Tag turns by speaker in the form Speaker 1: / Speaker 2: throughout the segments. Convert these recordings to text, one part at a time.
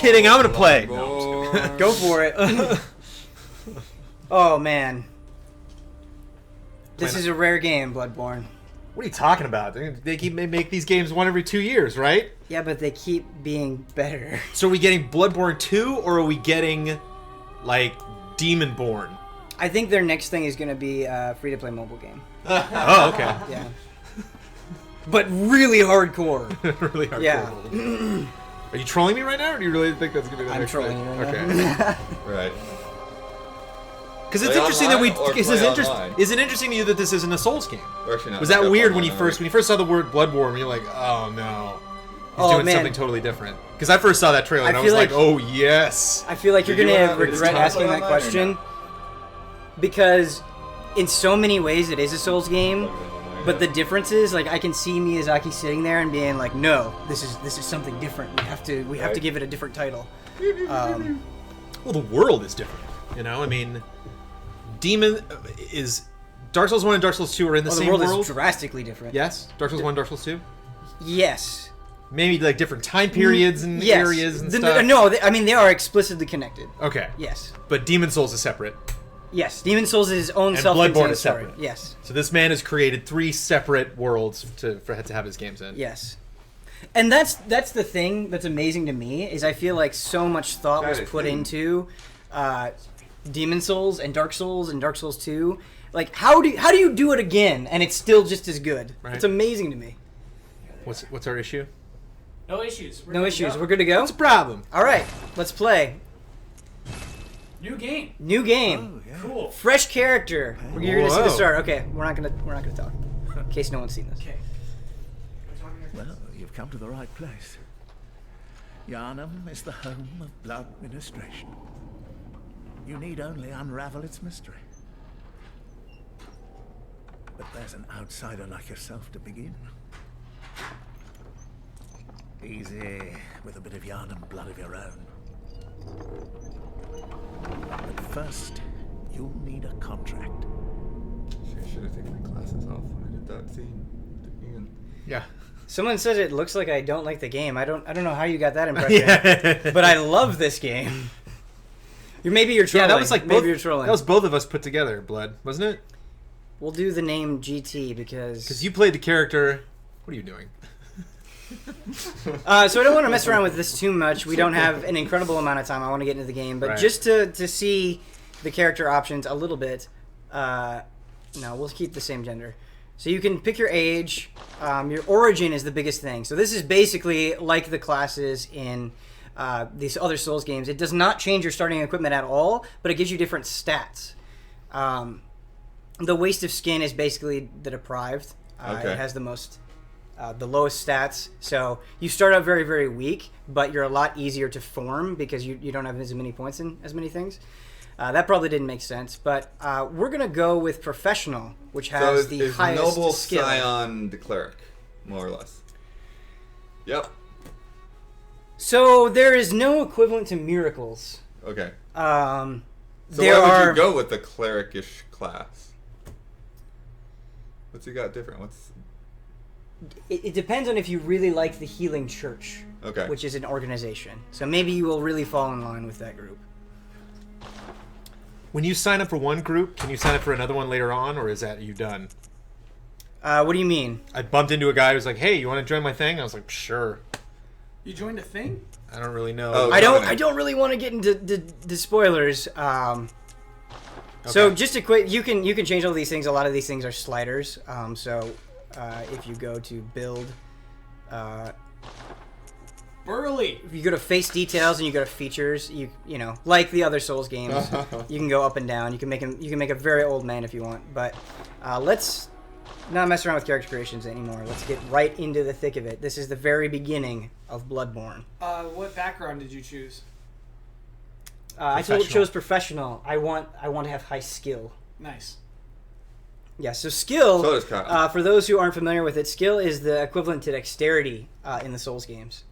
Speaker 1: kidding. I'm gonna play.
Speaker 2: Go for it. Oh man, this is a rare game, Bloodborne.
Speaker 1: What are you talking about? They make these games one every 2 years, right?
Speaker 2: Yeah, but they keep being better.
Speaker 1: So are we getting Bloodborne 2, or are we getting, like, Demonborn?
Speaker 2: I think their next thing is going to be a free-to-play mobile game.
Speaker 1: Oh, okay.
Speaker 2: Yeah. But really hardcore.
Speaker 1: Really hardcore.
Speaker 2: Yeah.
Speaker 1: Are you trolling me right now, or do you really think that's going to be the next thing?
Speaker 2: I'm trolling you right now.
Speaker 3: Right.
Speaker 1: Because it's interesting that is it interesting to you that this isn't a Souls game? Was that weird when you first saw the word Bloodborne? You're like, oh no, he's doing something totally different. Because I first saw that trailer and I was like, oh yes.
Speaker 2: I feel like you're gonna regret asking that question because in so many ways it is a Souls game, but the difference is like I can see Miyazaki sitting there and being like, no, this is something different. We have to give it a different title.
Speaker 1: Well, the world is different. You know, I mean. Dark Souls 1 and Dark Souls 2 are in the same world?
Speaker 2: The world is drastically different.
Speaker 1: Yes? Dark Souls 1 and Dark Souls 2?
Speaker 2: Yes.
Speaker 1: Maybe like different time periods and areas and stuff?
Speaker 2: No, I mean they are explicitly connected.
Speaker 1: Okay.
Speaker 2: Yes.
Speaker 1: But Demon Souls is separate.
Speaker 2: Yes, Demon Souls is his own
Speaker 1: self-contained story. And Bloodborne is separate.
Speaker 2: Yes.
Speaker 1: So this man has created 3 separate worlds to have his games in.
Speaker 2: Yes. And that's the thing that's amazing to me is I feel like so much thought was put into Demon Souls and Dark Souls 2. Like how do you do it again and it's still just as good? Right. It's amazing to me.
Speaker 1: What's our issue?
Speaker 4: No issues.
Speaker 2: No issues. We're good to go.
Speaker 1: What's the problem?
Speaker 2: All right, let's play.
Speaker 4: New game.
Speaker 2: Oh,
Speaker 4: yeah. Cool.
Speaker 2: Fresh character. You're gonna see the start. Okay, we're not gonna talk in case no one's seen this.
Speaker 4: Okay.
Speaker 5: Well, you've come to the right place. Yharnam is the home of blood ministration. You need only unravel its mystery. But there's an outsider like yourself to begin. Easy, with a bit of Yharnam blood of your own. But first, you'll need a contract.
Speaker 3: I should have taken my glasses off when I did that scene.
Speaker 1: Yeah.
Speaker 2: Someone says it looks like I don't like the game. I don't know how you got that impression. But I love this game. Maybe you're trolling.
Speaker 1: Yeah, that was like
Speaker 2: maybe you're trolling.
Speaker 1: That was both of us put together, Blood, wasn't it?
Speaker 2: We'll do the name GT because
Speaker 1: you played the character. What are you doing?
Speaker 2: So I don't want to mess around with this too much. We don't have an incredible amount of time. I want to get into the game, but just to see the character options a little bit. No, we'll keep the same gender. So you can pick your age. Your origin is the biggest thing. So this is basically like the classes in these other Souls games. It does not change your starting equipment at all, but it gives you different stats. The Waste of Skin is basically the Deprived. It has the lowest stats. So you start out very, very weak, but you're a lot easier to form because you don't have as many points in as many things. That probably didn't make sense, but we're going to go with Professional, which has the highest
Speaker 3: Noble
Speaker 2: skill.
Speaker 3: Scion the Cleric, more or less. Yep.
Speaker 2: So there is no equivalent to Miracles.
Speaker 3: Okay.
Speaker 2: So
Speaker 3: why would you go with the cleric-ish class? What's he got different?
Speaker 2: It depends on if you really like the Healing Church, which is an organization. So maybe you will really fall in line with that group.
Speaker 1: When you sign up for one group, can you sign up for another one later on, or is that you done?
Speaker 2: What do you mean?
Speaker 1: I bumped into a guy who was like, "Hey, you want to join my thing?" I was like, "Sure."
Speaker 4: You joined a thing?
Speaker 1: I don't really know.
Speaker 2: I don't really want to get into the spoilers. So just a quick, you can change all these things. A lot of these things are sliders. If you go to build,
Speaker 4: Burly.
Speaker 2: If you go to face details and you go to features, you know, like the other Souls games, you can go up and down. You can make a very old man if you want. But let's not mess around with character creations anymore. Let's get right into the thick of it. This is the very beginning of Bloodborne.
Speaker 4: What background did you choose?
Speaker 2: I chose Professional. I want to have high skill.
Speaker 4: Nice.
Speaker 2: Yeah, so skill,
Speaker 3: So does Kyle.
Speaker 2: for those who aren't familiar with it, skill is the equivalent to dexterity in the Souls games.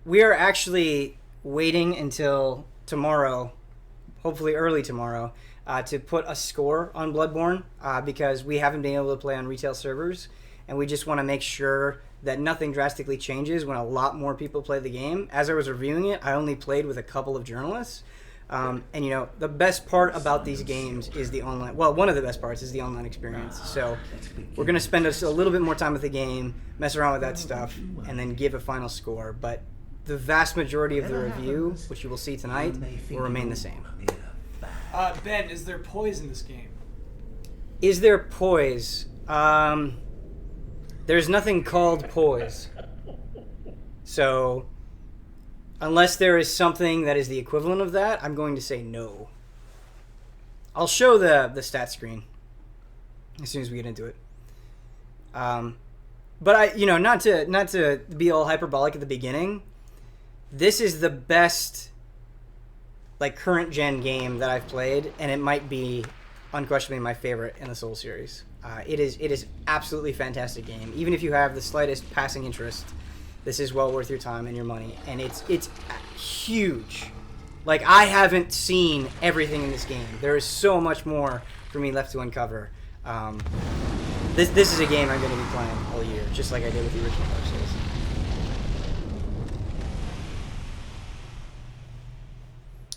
Speaker 2: We are actually waiting until tomorrow, hopefully early tomorrow, to put a score on Bloodborne because we haven't been able to play on retail servers. and we just want to make sure that nothing drastically changes when a lot more people play the game. As I was reviewing it, I only played with a couple of journalists. And, you know, the best part about these games is the online... Well, one of the best parts is the online experience. So we're going to spend a little bit more time with the game, mess around with that stuff, and then give a final score. But the vast majority of the review, which you will see tonight, will remain the same.
Speaker 4: Ben, is there poise in this game?
Speaker 2: Is there poise? There's nothing called poise. So... unless there is something that is the equivalent of that, I'm going to say no. I'll show the stat screen as soon as we get into it. But I, you know, not to be all hyperbolic at the beginning, this is the best, like, current gen game that I've played, and it might be unquestionably my favorite in the Souls series. It is absolutely fantastic game. Even if you have the slightest passing interest, this is well worth your time and your money, and it's huge. Like, I haven't seen everything in this game. There is so much more for me left to uncover. This is a game I'm going to be playing all year, just like I did with the original Dark Souls.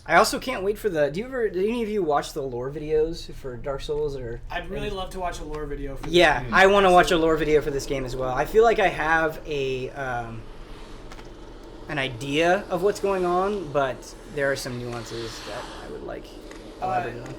Speaker 2: I also can't wait for the... Do any of you watch the lore videos for Dark Souls? Or
Speaker 4: I'd really love to watch a lore video for this
Speaker 2: Yeah,
Speaker 4: game.
Speaker 2: I want to watch a lore video for this game as well. I feel like I have an idea of what's going on, but there are some nuances that I would like elaborate on.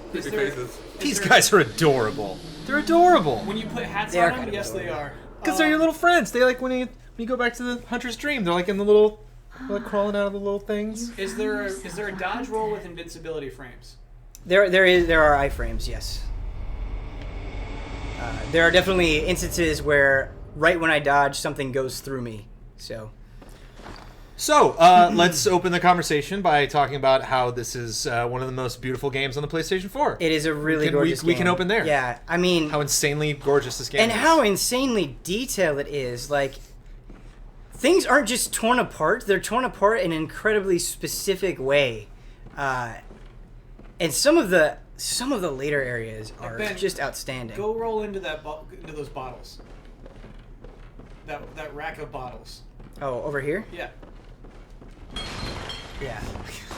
Speaker 1: These guys are adorable. They're adorable.
Speaker 4: When you put hats
Speaker 2: They are
Speaker 4: on them,
Speaker 2: kind of
Speaker 4: yes, they
Speaker 2: adorable.
Speaker 4: are.
Speaker 1: Because they're your little friends. They like when you go back to the Hunter's Dream. They're like in the little... like crawling out of the little things.
Speaker 4: Is there a dodge roll with invincibility frames?
Speaker 2: There are iframes, yes. There are definitely instances where right when I dodge, something goes through me. So
Speaker 1: let's open the conversation by talking about how this is one of the most beautiful games on the PlayStation 4.
Speaker 2: it is a really gorgeous game.
Speaker 1: We can open there.
Speaker 2: Yeah, I mean...
Speaker 1: how insanely gorgeous this game
Speaker 2: and
Speaker 1: is.
Speaker 2: how insanely detailed it is. Like, things aren't just torn apart; they're torn apart in an incredibly specific way, and some of the later areas are just outstanding.
Speaker 4: Go roll into into those bottles. That rack of bottles.
Speaker 2: Oh, over here?
Speaker 4: Yeah.
Speaker 2: Yeah.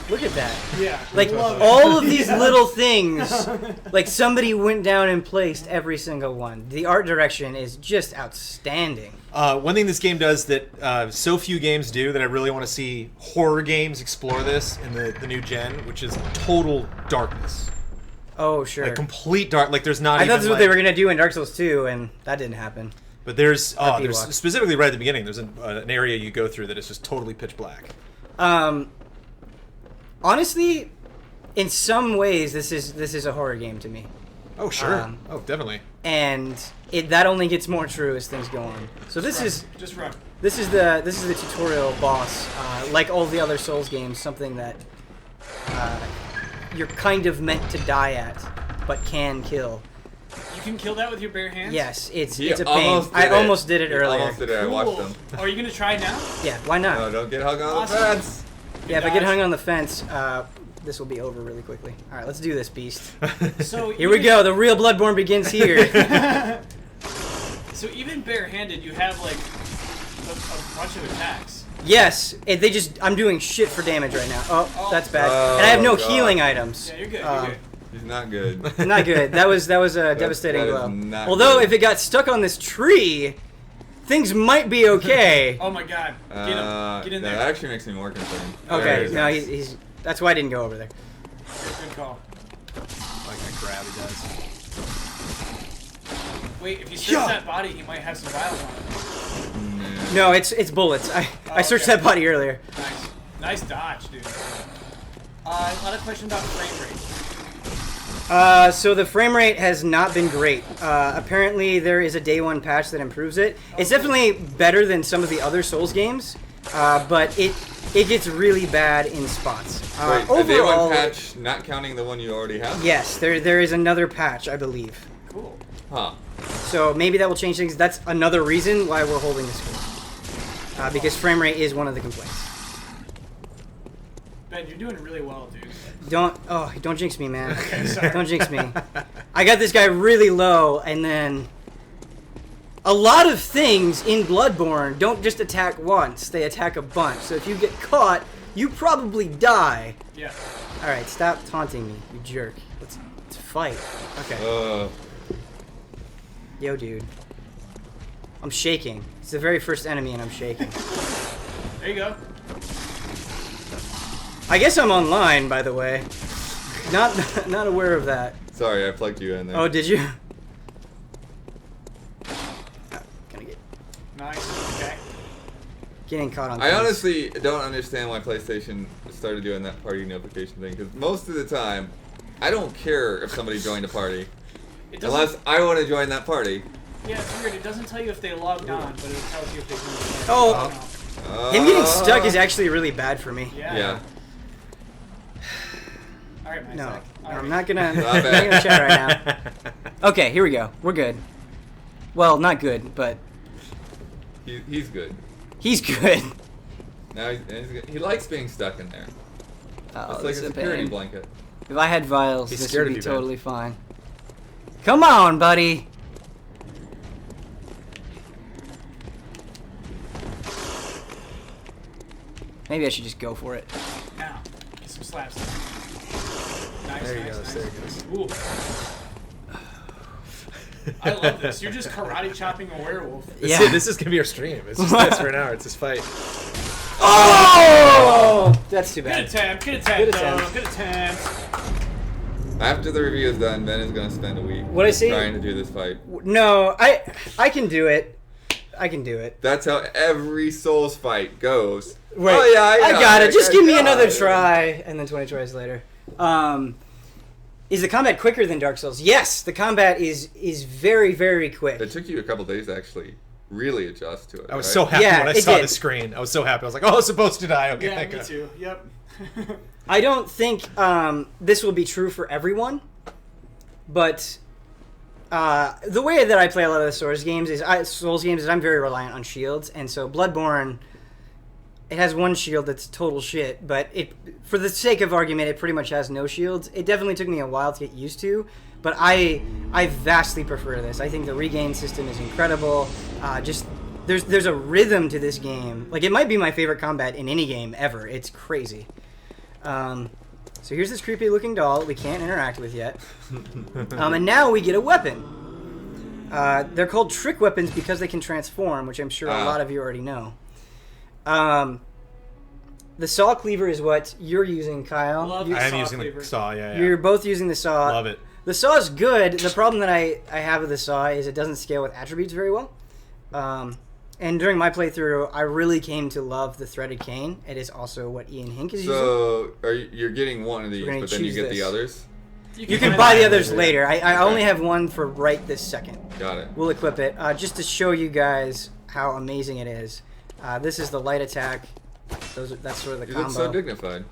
Speaker 2: Look at that.
Speaker 4: Yeah.
Speaker 2: Like, all of these little things, like, somebody went down and placed every single one. The art direction is just outstanding.
Speaker 1: One thing this game does that so few games do that I really want to see horror games explore this in the new gen, which is total darkness.
Speaker 2: Oh, sure.
Speaker 1: Like, complete dark. Like, there's not
Speaker 2: I
Speaker 1: even,
Speaker 2: thought that's what
Speaker 1: like,
Speaker 2: they were going to do in Dark Souls 2, and that didn't happen.
Speaker 1: But there's specifically right at the beginning, there's an area you go through that is just totally pitch black.
Speaker 2: Honestly, in some ways, this is a horror game to me.
Speaker 1: Oh, sure. Definitely.
Speaker 2: And that only gets more true as things go on. So this is
Speaker 4: run.
Speaker 2: This is the tutorial boss. Like all the other Souls games, something that you're kind of meant to die at, but can kill.
Speaker 4: You can kill that with your bare hands?
Speaker 2: Yes, it's a pain. I almost did it earlier.
Speaker 3: Almost did it.
Speaker 4: Cool.
Speaker 3: I watched them.
Speaker 4: Are you gonna try it now?
Speaker 2: Yeah, why not?
Speaker 3: No, don't get hung on
Speaker 4: Awesome.
Speaker 3: the fence.
Speaker 2: Yeah, if I get hung on the fence, this will be over really quickly. All right, let's do this, beast.
Speaker 4: So
Speaker 2: Here we go. The real Bloodborne begins here.
Speaker 4: So even barehanded, you have like a bunch of attacks.
Speaker 2: Yes, I'm doing shit for damage right now. Oh, that's bad. And I have no healing items.
Speaker 4: Yeah, you're good. You're good.
Speaker 3: He's not good.
Speaker 2: Not good. That was a devastating blow.
Speaker 3: not
Speaker 2: Although
Speaker 3: good.
Speaker 2: if it got stuck on this tree, things might be okay.
Speaker 4: Oh my god. Get him. Get in there.
Speaker 3: That actually makes me more concerned.
Speaker 2: Okay,
Speaker 3: There
Speaker 2: no,
Speaker 3: he is.
Speaker 2: he's that's why I didn't go over there.
Speaker 4: Good call.
Speaker 1: Like that grab he does.
Speaker 4: Wait, if you search that body, he might have some vials on it.
Speaker 2: No, it's bullets. I searched
Speaker 4: okay.
Speaker 2: that body earlier.
Speaker 4: Nice dodge, dude. A lot of questions about frame rate.
Speaker 2: So the frame rate has not been great. Apparently there is a day one patch that improves it. It's definitely better than some of the other Souls games, but it gets really bad in spots.
Speaker 3: Wait,
Speaker 2: overall,
Speaker 3: a day one patch, not counting the one you already have?
Speaker 2: Yes, there is another patch, I believe.
Speaker 4: Cool.
Speaker 3: Huh.
Speaker 2: So maybe that will change things. That's another reason why we're holding this score. Because frame rate is one of the complaints.
Speaker 4: Ben, you're doing really well, dude.
Speaker 2: Don't jinx me, man.
Speaker 4: Okay, sorry.
Speaker 2: Don't jinx me. I got this guy really low, and then a lot of things in Bloodborne don't just attack once, they attack a bunch. So if you get caught, you probably die.
Speaker 4: Yeah.
Speaker 2: Alright, stop taunting me, you jerk. Let's fight. Okay. Yo, dude. I'm shaking. It's the very first enemy and I'm shaking.
Speaker 4: There you go.
Speaker 2: I guess I'm online, by the way. Not aware of that.
Speaker 3: Sorry, I plugged you in there.
Speaker 2: Oh, did you? Gonna get
Speaker 4: Nice. Okay.
Speaker 2: getting caught on.
Speaker 3: I honestly don't understand why PlayStation started doing that party notification thing, because most of the time, I don't care if somebody joined a party, unless I want to join that party.
Speaker 4: Yeah, it's weird. It doesn't tell you if they logged on, but it tells you if they joined.
Speaker 2: Oh, him getting stuck is actually really bad for me.
Speaker 4: Yeah. All right,
Speaker 2: No,
Speaker 4: Isaac.
Speaker 2: I'm not gonna chat right now. Okay, here we go. We're good. Well, not good, but
Speaker 3: He's good.
Speaker 2: he's good.
Speaker 3: Now he likes being stuck in there.
Speaker 2: Oh,
Speaker 3: It's like a
Speaker 2: this is
Speaker 3: security
Speaker 2: pain.
Speaker 3: blanket.
Speaker 2: If I had vials,
Speaker 1: He's
Speaker 2: this
Speaker 1: scared
Speaker 2: would
Speaker 1: of
Speaker 2: be
Speaker 1: you, man.
Speaker 2: totally fine. Come on, buddy. Maybe I should just go for it.
Speaker 4: Now, get some slaps. Nice,
Speaker 1: There he
Speaker 4: nice,
Speaker 1: goes.
Speaker 4: nice.
Speaker 1: There he goes.
Speaker 4: Ooh. I love this. You're just karate chopping a werewolf.
Speaker 2: Yeah.
Speaker 1: This is gonna be our stream. It's just this for an hour. It's this fight.
Speaker 2: Oh! That's too
Speaker 4: Good
Speaker 2: bad.
Speaker 4: attempt. Good
Speaker 2: Good
Speaker 4: attempt.
Speaker 2: attempt.
Speaker 4: Good attempt.
Speaker 3: After the review is done, Ben is gonna spend a week
Speaker 2: What I say?
Speaker 3: trying to do this fight.
Speaker 2: No, I can do it. I can do it.
Speaker 3: That's how every Souls fight goes.
Speaker 2: Wait,
Speaker 3: Oh yeah,
Speaker 2: I got it. Just give me
Speaker 3: got
Speaker 2: another
Speaker 3: it.
Speaker 2: try, and then 20 tries later. Is the combat quicker than Dark Souls? Yes, the combat is very, very quick.
Speaker 3: It took you a couple days to actually really adjust to it.
Speaker 1: I was
Speaker 3: right?
Speaker 1: so happy
Speaker 2: Yeah,
Speaker 1: when I
Speaker 2: it
Speaker 1: saw
Speaker 2: did.
Speaker 1: the screen. I was so happy. I was like, oh, it's supposed to die. Okay,
Speaker 4: Yeah,
Speaker 1: thank
Speaker 4: me
Speaker 1: God.
Speaker 4: too. Yep.
Speaker 2: I don't think this will be true for everyone, but the way that I play a lot of the Souls games is I'm very reliant on shields, and so Bloodborne, it has one shield that's total shit, but for the sake of argument, it pretty much has no shields. It definitely took me a while to get used to, but I vastly prefer this. I think the regain system is incredible. There's a rhythm to this game. Like, it might be my favorite combat in any game ever. It's crazy. So here's this creepy looking doll that we can't interact with yet. And now we get a weapon. They're called trick weapons because they can transform, which I'm sure a lot of you already know. The saw cleaver is what you're using, Kyle.
Speaker 4: Love the
Speaker 1: I am
Speaker 4: saw
Speaker 1: using
Speaker 4: cleaver.
Speaker 1: the saw. Yeah, yeah.
Speaker 2: You're both using the saw.
Speaker 1: Love it.
Speaker 2: The saw is good. The problem that I have with the saw is it doesn't scale with attributes very well. And during my playthrough, I really came to love the threaded cane. It is also what Ian Hink is using.
Speaker 3: So you're getting one of these,
Speaker 2: We're gonna
Speaker 3: but then you
Speaker 2: choose
Speaker 3: get
Speaker 2: this.
Speaker 3: the others?
Speaker 2: You can buy the others later. I only have one for right this second.
Speaker 3: Got it.
Speaker 2: We'll equip it just to show you guys how amazing it is. This is the light attack. That's sort of the
Speaker 3: You
Speaker 2: combo.
Speaker 3: look so dignified.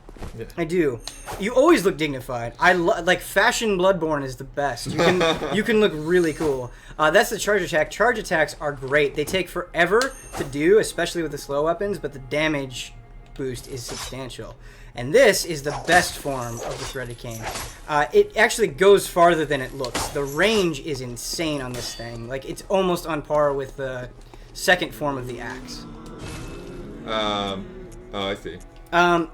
Speaker 2: I do. You always look dignified. Like fashion Bloodborne is the best. You can look really cool. That's the charge attack. Charge attacks are great. They take forever to do, especially with the slow weapons, but the damage boost is substantial. And this is the best form of the threaded cane. It actually goes farther than it looks. The range is insane on this thing. Like, it's almost on par with the second form of the axe.
Speaker 3: Oh, I see.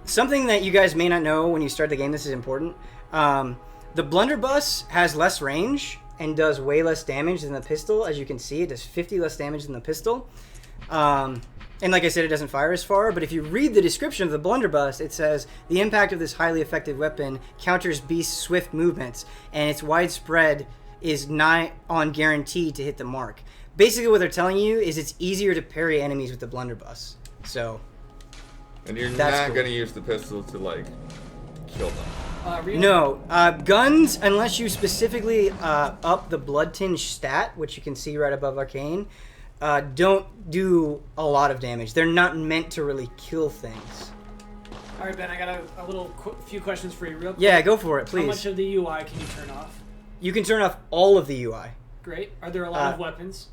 Speaker 2: Something that you guys may not know when you start the game, this is important. The blunderbuss has less range and does way less damage than the pistol. As you can see, it does 50 less damage than the pistol. And like I said, it doesn't fire as far, but if you read the description of the blunderbuss, it says, the impact of this highly effective weapon counters beast's swift movements, and its widespread is nigh on guaranteed to hit the mark. Basically what they're telling you is it's easier to parry enemies with the blunderbuss. So...
Speaker 3: And you're
Speaker 2: That's
Speaker 3: not
Speaker 2: cool.
Speaker 3: going to use the pistol to, like, kill them.
Speaker 4: Really?
Speaker 2: No, guns, unless you specifically up the blood tinge stat, which you can see right above arcane, don't do a lot of damage. They're not meant to really kill things.
Speaker 4: All right, Ben. I got a little few questions for you, real quick.
Speaker 2: Yeah, go for it,
Speaker 4: How much
Speaker 2: please.
Speaker 4: of the UI can you turn off?
Speaker 2: You can turn off all of the UI.
Speaker 4: Great. Are there a lot of weapons?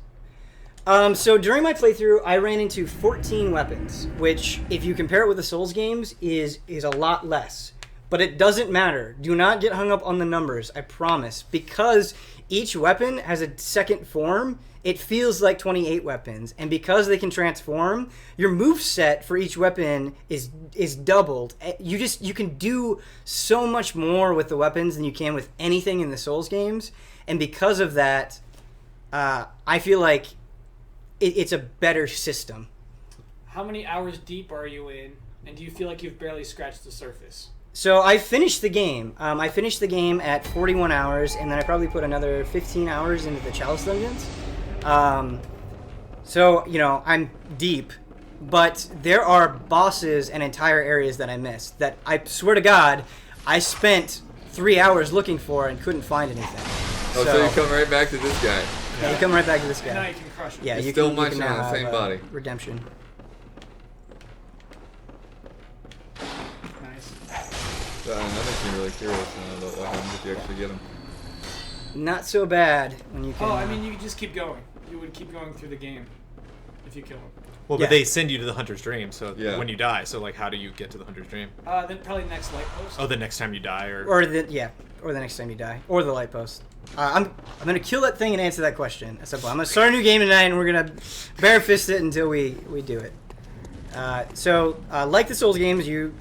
Speaker 2: So during my playthrough, I ran into 14 weapons, which, if you compare it with the Souls games, is a lot less. But it doesn't matter. Do not get hung up on the numbers, I promise. Because each weapon has a second form, it feels like 28 weapons. And because they can transform, your moveset for each weapon is doubled. You can do so much more with the weapons than you can with anything in the Souls games. And because of that, I feel like it's a better system.
Speaker 4: How many hours deep are you in? And do you feel like you've barely scratched the surface?
Speaker 2: So I finished the game. I finished the game at 41 hours, and then I probably put another 15 hours into the Chalice Dungeons. So, I'm deep, but there are bosses and entire areas that I missed that I swear to God, I spent 3 hours looking for and couldn't find anything.
Speaker 3: Oh, so you come right back to this guy.
Speaker 2: Yeah, you come right back to this guy.
Speaker 4: And now you can crush him.
Speaker 2: Yeah,
Speaker 3: You're
Speaker 2: you
Speaker 3: still
Speaker 2: can
Speaker 3: munching
Speaker 2: now
Speaker 3: on the same
Speaker 2: have,
Speaker 3: body.
Speaker 2: Redemption.
Speaker 3: That makes me really curious about what happens if you actually get him.
Speaker 2: Not so bad when you can.
Speaker 4: Oh, I mean, you could just keep going. You would keep going through the game if you kill him.
Speaker 1: Well,
Speaker 2: Yeah.
Speaker 1: but they send you to the Hunter's Dream, so
Speaker 3: Yeah.
Speaker 1: when you die, so like, how do you get to the Hunter's Dream?
Speaker 4: Then probably next light post.
Speaker 1: Oh, the next time you die, or
Speaker 2: or the next time you die, or the light post. I'm gonna kill that thing and answer that question. That's simple. I'm gonna start a new game tonight, and we're gonna barefist it until we do it. So like the Souls games, you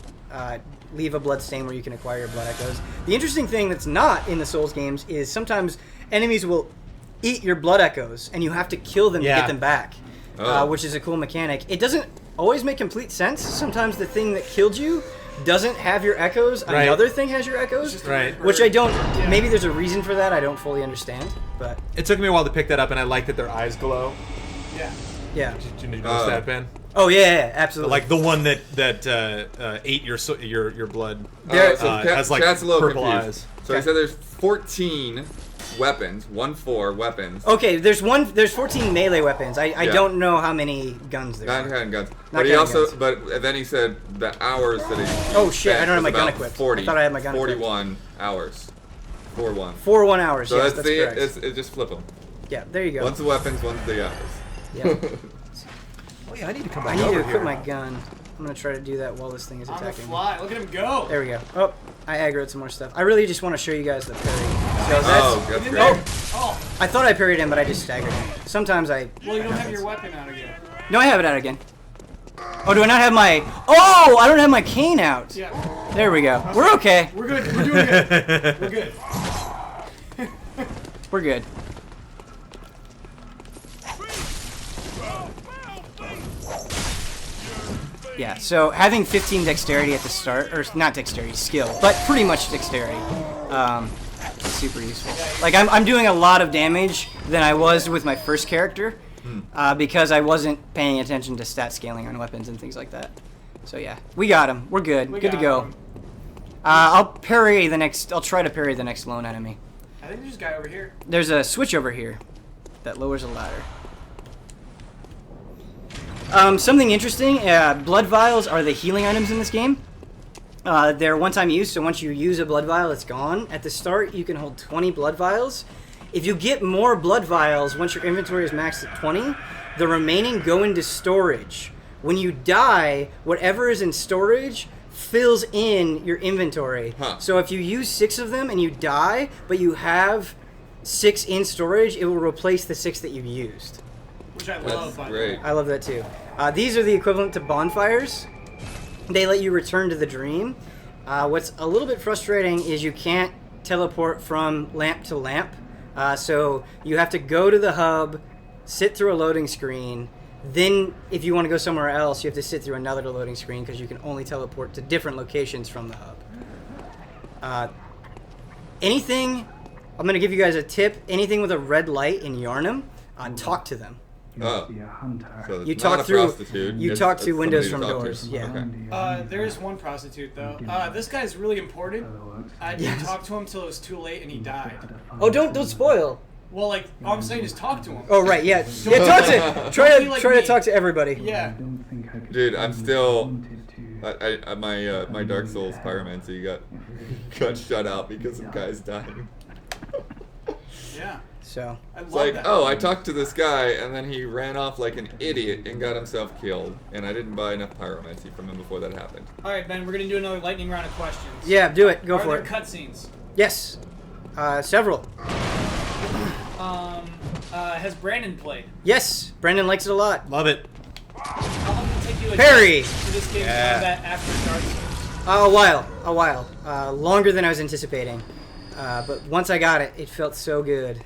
Speaker 2: leave a blood stain where you can acquire your blood echoes. The interesting thing that's not in the Souls games is sometimes enemies will eat your blood echoes, and you have to kill them to get them back, which is a cool mechanic. It doesn't always make complete sense. Sometimes the thing that killed you doesn't have your echoes.
Speaker 1: Right.
Speaker 2: Another thing has your echoes,
Speaker 1: Right.
Speaker 2: which I don't. Yeah. Maybe there's a reason for that. I don't fully understand, but
Speaker 1: it took me a while to pick that up, and I like that their eyes glow.
Speaker 4: Yeah.
Speaker 2: yeah.
Speaker 1: Did you notice that, Ben?
Speaker 2: Oh yeah, absolutely.
Speaker 1: Like the one that ate your blood
Speaker 3: Cat's
Speaker 1: has like
Speaker 3: a little
Speaker 1: purple
Speaker 3: confused.
Speaker 1: eyes.
Speaker 3: So he said there's 14 weapons, 1-4 weapons.
Speaker 2: Okay, there's 14 melee weapons. I don't know how many guns there
Speaker 3: Not
Speaker 2: are.
Speaker 3: counting guns.
Speaker 2: Not
Speaker 3: But he
Speaker 2: counting
Speaker 3: also,
Speaker 2: guns.
Speaker 3: but then he said the hours that he.
Speaker 2: Oh shit! I
Speaker 3: spent
Speaker 2: don't have
Speaker 3: was
Speaker 2: my gun
Speaker 3: about
Speaker 2: equipped.
Speaker 3: 40,
Speaker 2: I thought I had my gun
Speaker 3: 41 hours. 4-1.
Speaker 2: 4-1 hours.
Speaker 3: So
Speaker 2: Yes,
Speaker 3: that's
Speaker 2: correct.
Speaker 3: it's just flip them.
Speaker 2: Yeah, there you go.
Speaker 3: One's the weapons, one's the hours.
Speaker 2: Yeah.
Speaker 1: Oh yeah, I need to come
Speaker 2: I
Speaker 1: back
Speaker 2: need
Speaker 1: over
Speaker 2: to
Speaker 1: here.
Speaker 2: equip my gun. I'm gonna try to do that while this thing is
Speaker 4: On the
Speaker 2: attacking.
Speaker 4: fly. Look at him go.
Speaker 2: There we go. Oh, I aggroed some more stuff. I really just want to show you guys the parry. So
Speaker 3: Oh, that's
Speaker 4: Get in
Speaker 3: great.
Speaker 4: there. Oh.
Speaker 2: I thought I parried him, but I just staggered him. Sometimes I.
Speaker 4: Well, you don't have your weapon out again.
Speaker 2: No, I have it out again. Oh, do I not have my? Oh, I don't have my cane out.
Speaker 4: Yeah.
Speaker 2: There we go. We're okay.
Speaker 4: We're good. We're doing good. We're good.
Speaker 2: We're good. Yeah, so having 15 dexterity at the start, or not dexterity, skill, but pretty much dexterity, is super useful. Like, I'm doing a lot of damage than I was with my first character, because I wasn't paying attention to stat scaling on weapons and things like that. So yeah, we got him. We're good. Good to go. I'll try to parry the next lone enemy.
Speaker 4: I think there's a guy over here.
Speaker 2: There's a switch over here that lowers a ladder. Something interesting, blood vials are the healing items in this game. They're one-time use, so once you use a blood vial, it's gone. At the start, you can hold 20 blood vials. If you get more blood vials, once your inventory is maxed at 20, the remaining go into storage. When you die, whatever is in storage fills in your inventory. So if you use 6 of them and you die, but you have 6 in storage, it will replace the 6 that you've used.
Speaker 4: Which I
Speaker 3: That's
Speaker 4: love, by the
Speaker 3: great.
Speaker 4: way.
Speaker 2: I love that too. These are the equivalent to bonfires. They let you return to the dream. What's a little bit frustrating is you can't teleport from lamp to lamp. So you have to go to the hub, sit through a loading screen. Then if you want to go somewhere else, you have to sit through another loading screen because you can only teleport to different locations from the hub. I'm going to give you guys a tip. Anything with a red light in Yharnam, talk to them.
Speaker 3: Oh. So
Speaker 2: You
Speaker 3: it's
Speaker 2: talk
Speaker 3: not a
Speaker 2: through.
Speaker 3: prostitute,
Speaker 2: You
Speaker 3: it's-
Speaker 2: talk
Speaker 3: it's
Speaker 2: through windows from
Speaker 3: somebody to talk
Speaker 2: doors.
Speaker 3: to.
Speaker 2: Yeah.
Speaker 3: Okay.
Speaker 4: There is one prostitute, though. This guy's really important. I didn't
Speaker 2: Yes.
Speaker 4: talk to him till it was too late and he died.
Speaker 2: Oh, don't spoil.
Speaker 4: Well, like, all I'm saying is talk to him.
Speaker 2: Oh right, yeah. Yeah, talk to. Try
Speaker 4: Don't be
Speaker 2: to
Speaker 4: like
Speaker 2: try to
Speaker 4: me.
Speaker 2: talk to everybody.
Speaker 4: Yeah.
Speaker 3: Dude, I'm still. My Dark Souls pyromancy got shut out because of guys dying.
Speaker 4: Yeah.
Speaker 2: So
Speaker 3: it's like, oh, I talked to this guy, and then he ran off like an idiot and got himself killed, and I didn't buy enough pyromancy from him before that happened.
Speaker 4: All right, Ben, we're gonna do another lightning round of questions.
Speaker 2: Yeah, do it. Go for it.
Speaker 4: Are there cutscenes?
Speaker 2: Yes, several.
Speaker 4: Has Brandon played?
Speaker 2: Yes, Brandon likes it a lot.
Speaker 1: Love it.
Speaker 4: How long did it take you
Speaker 2: Perry!
Speaker 4: to this game that after Dark Souls?
Speaker 2: A while. Longer than I was anticipating. But once I got it, it felt so good.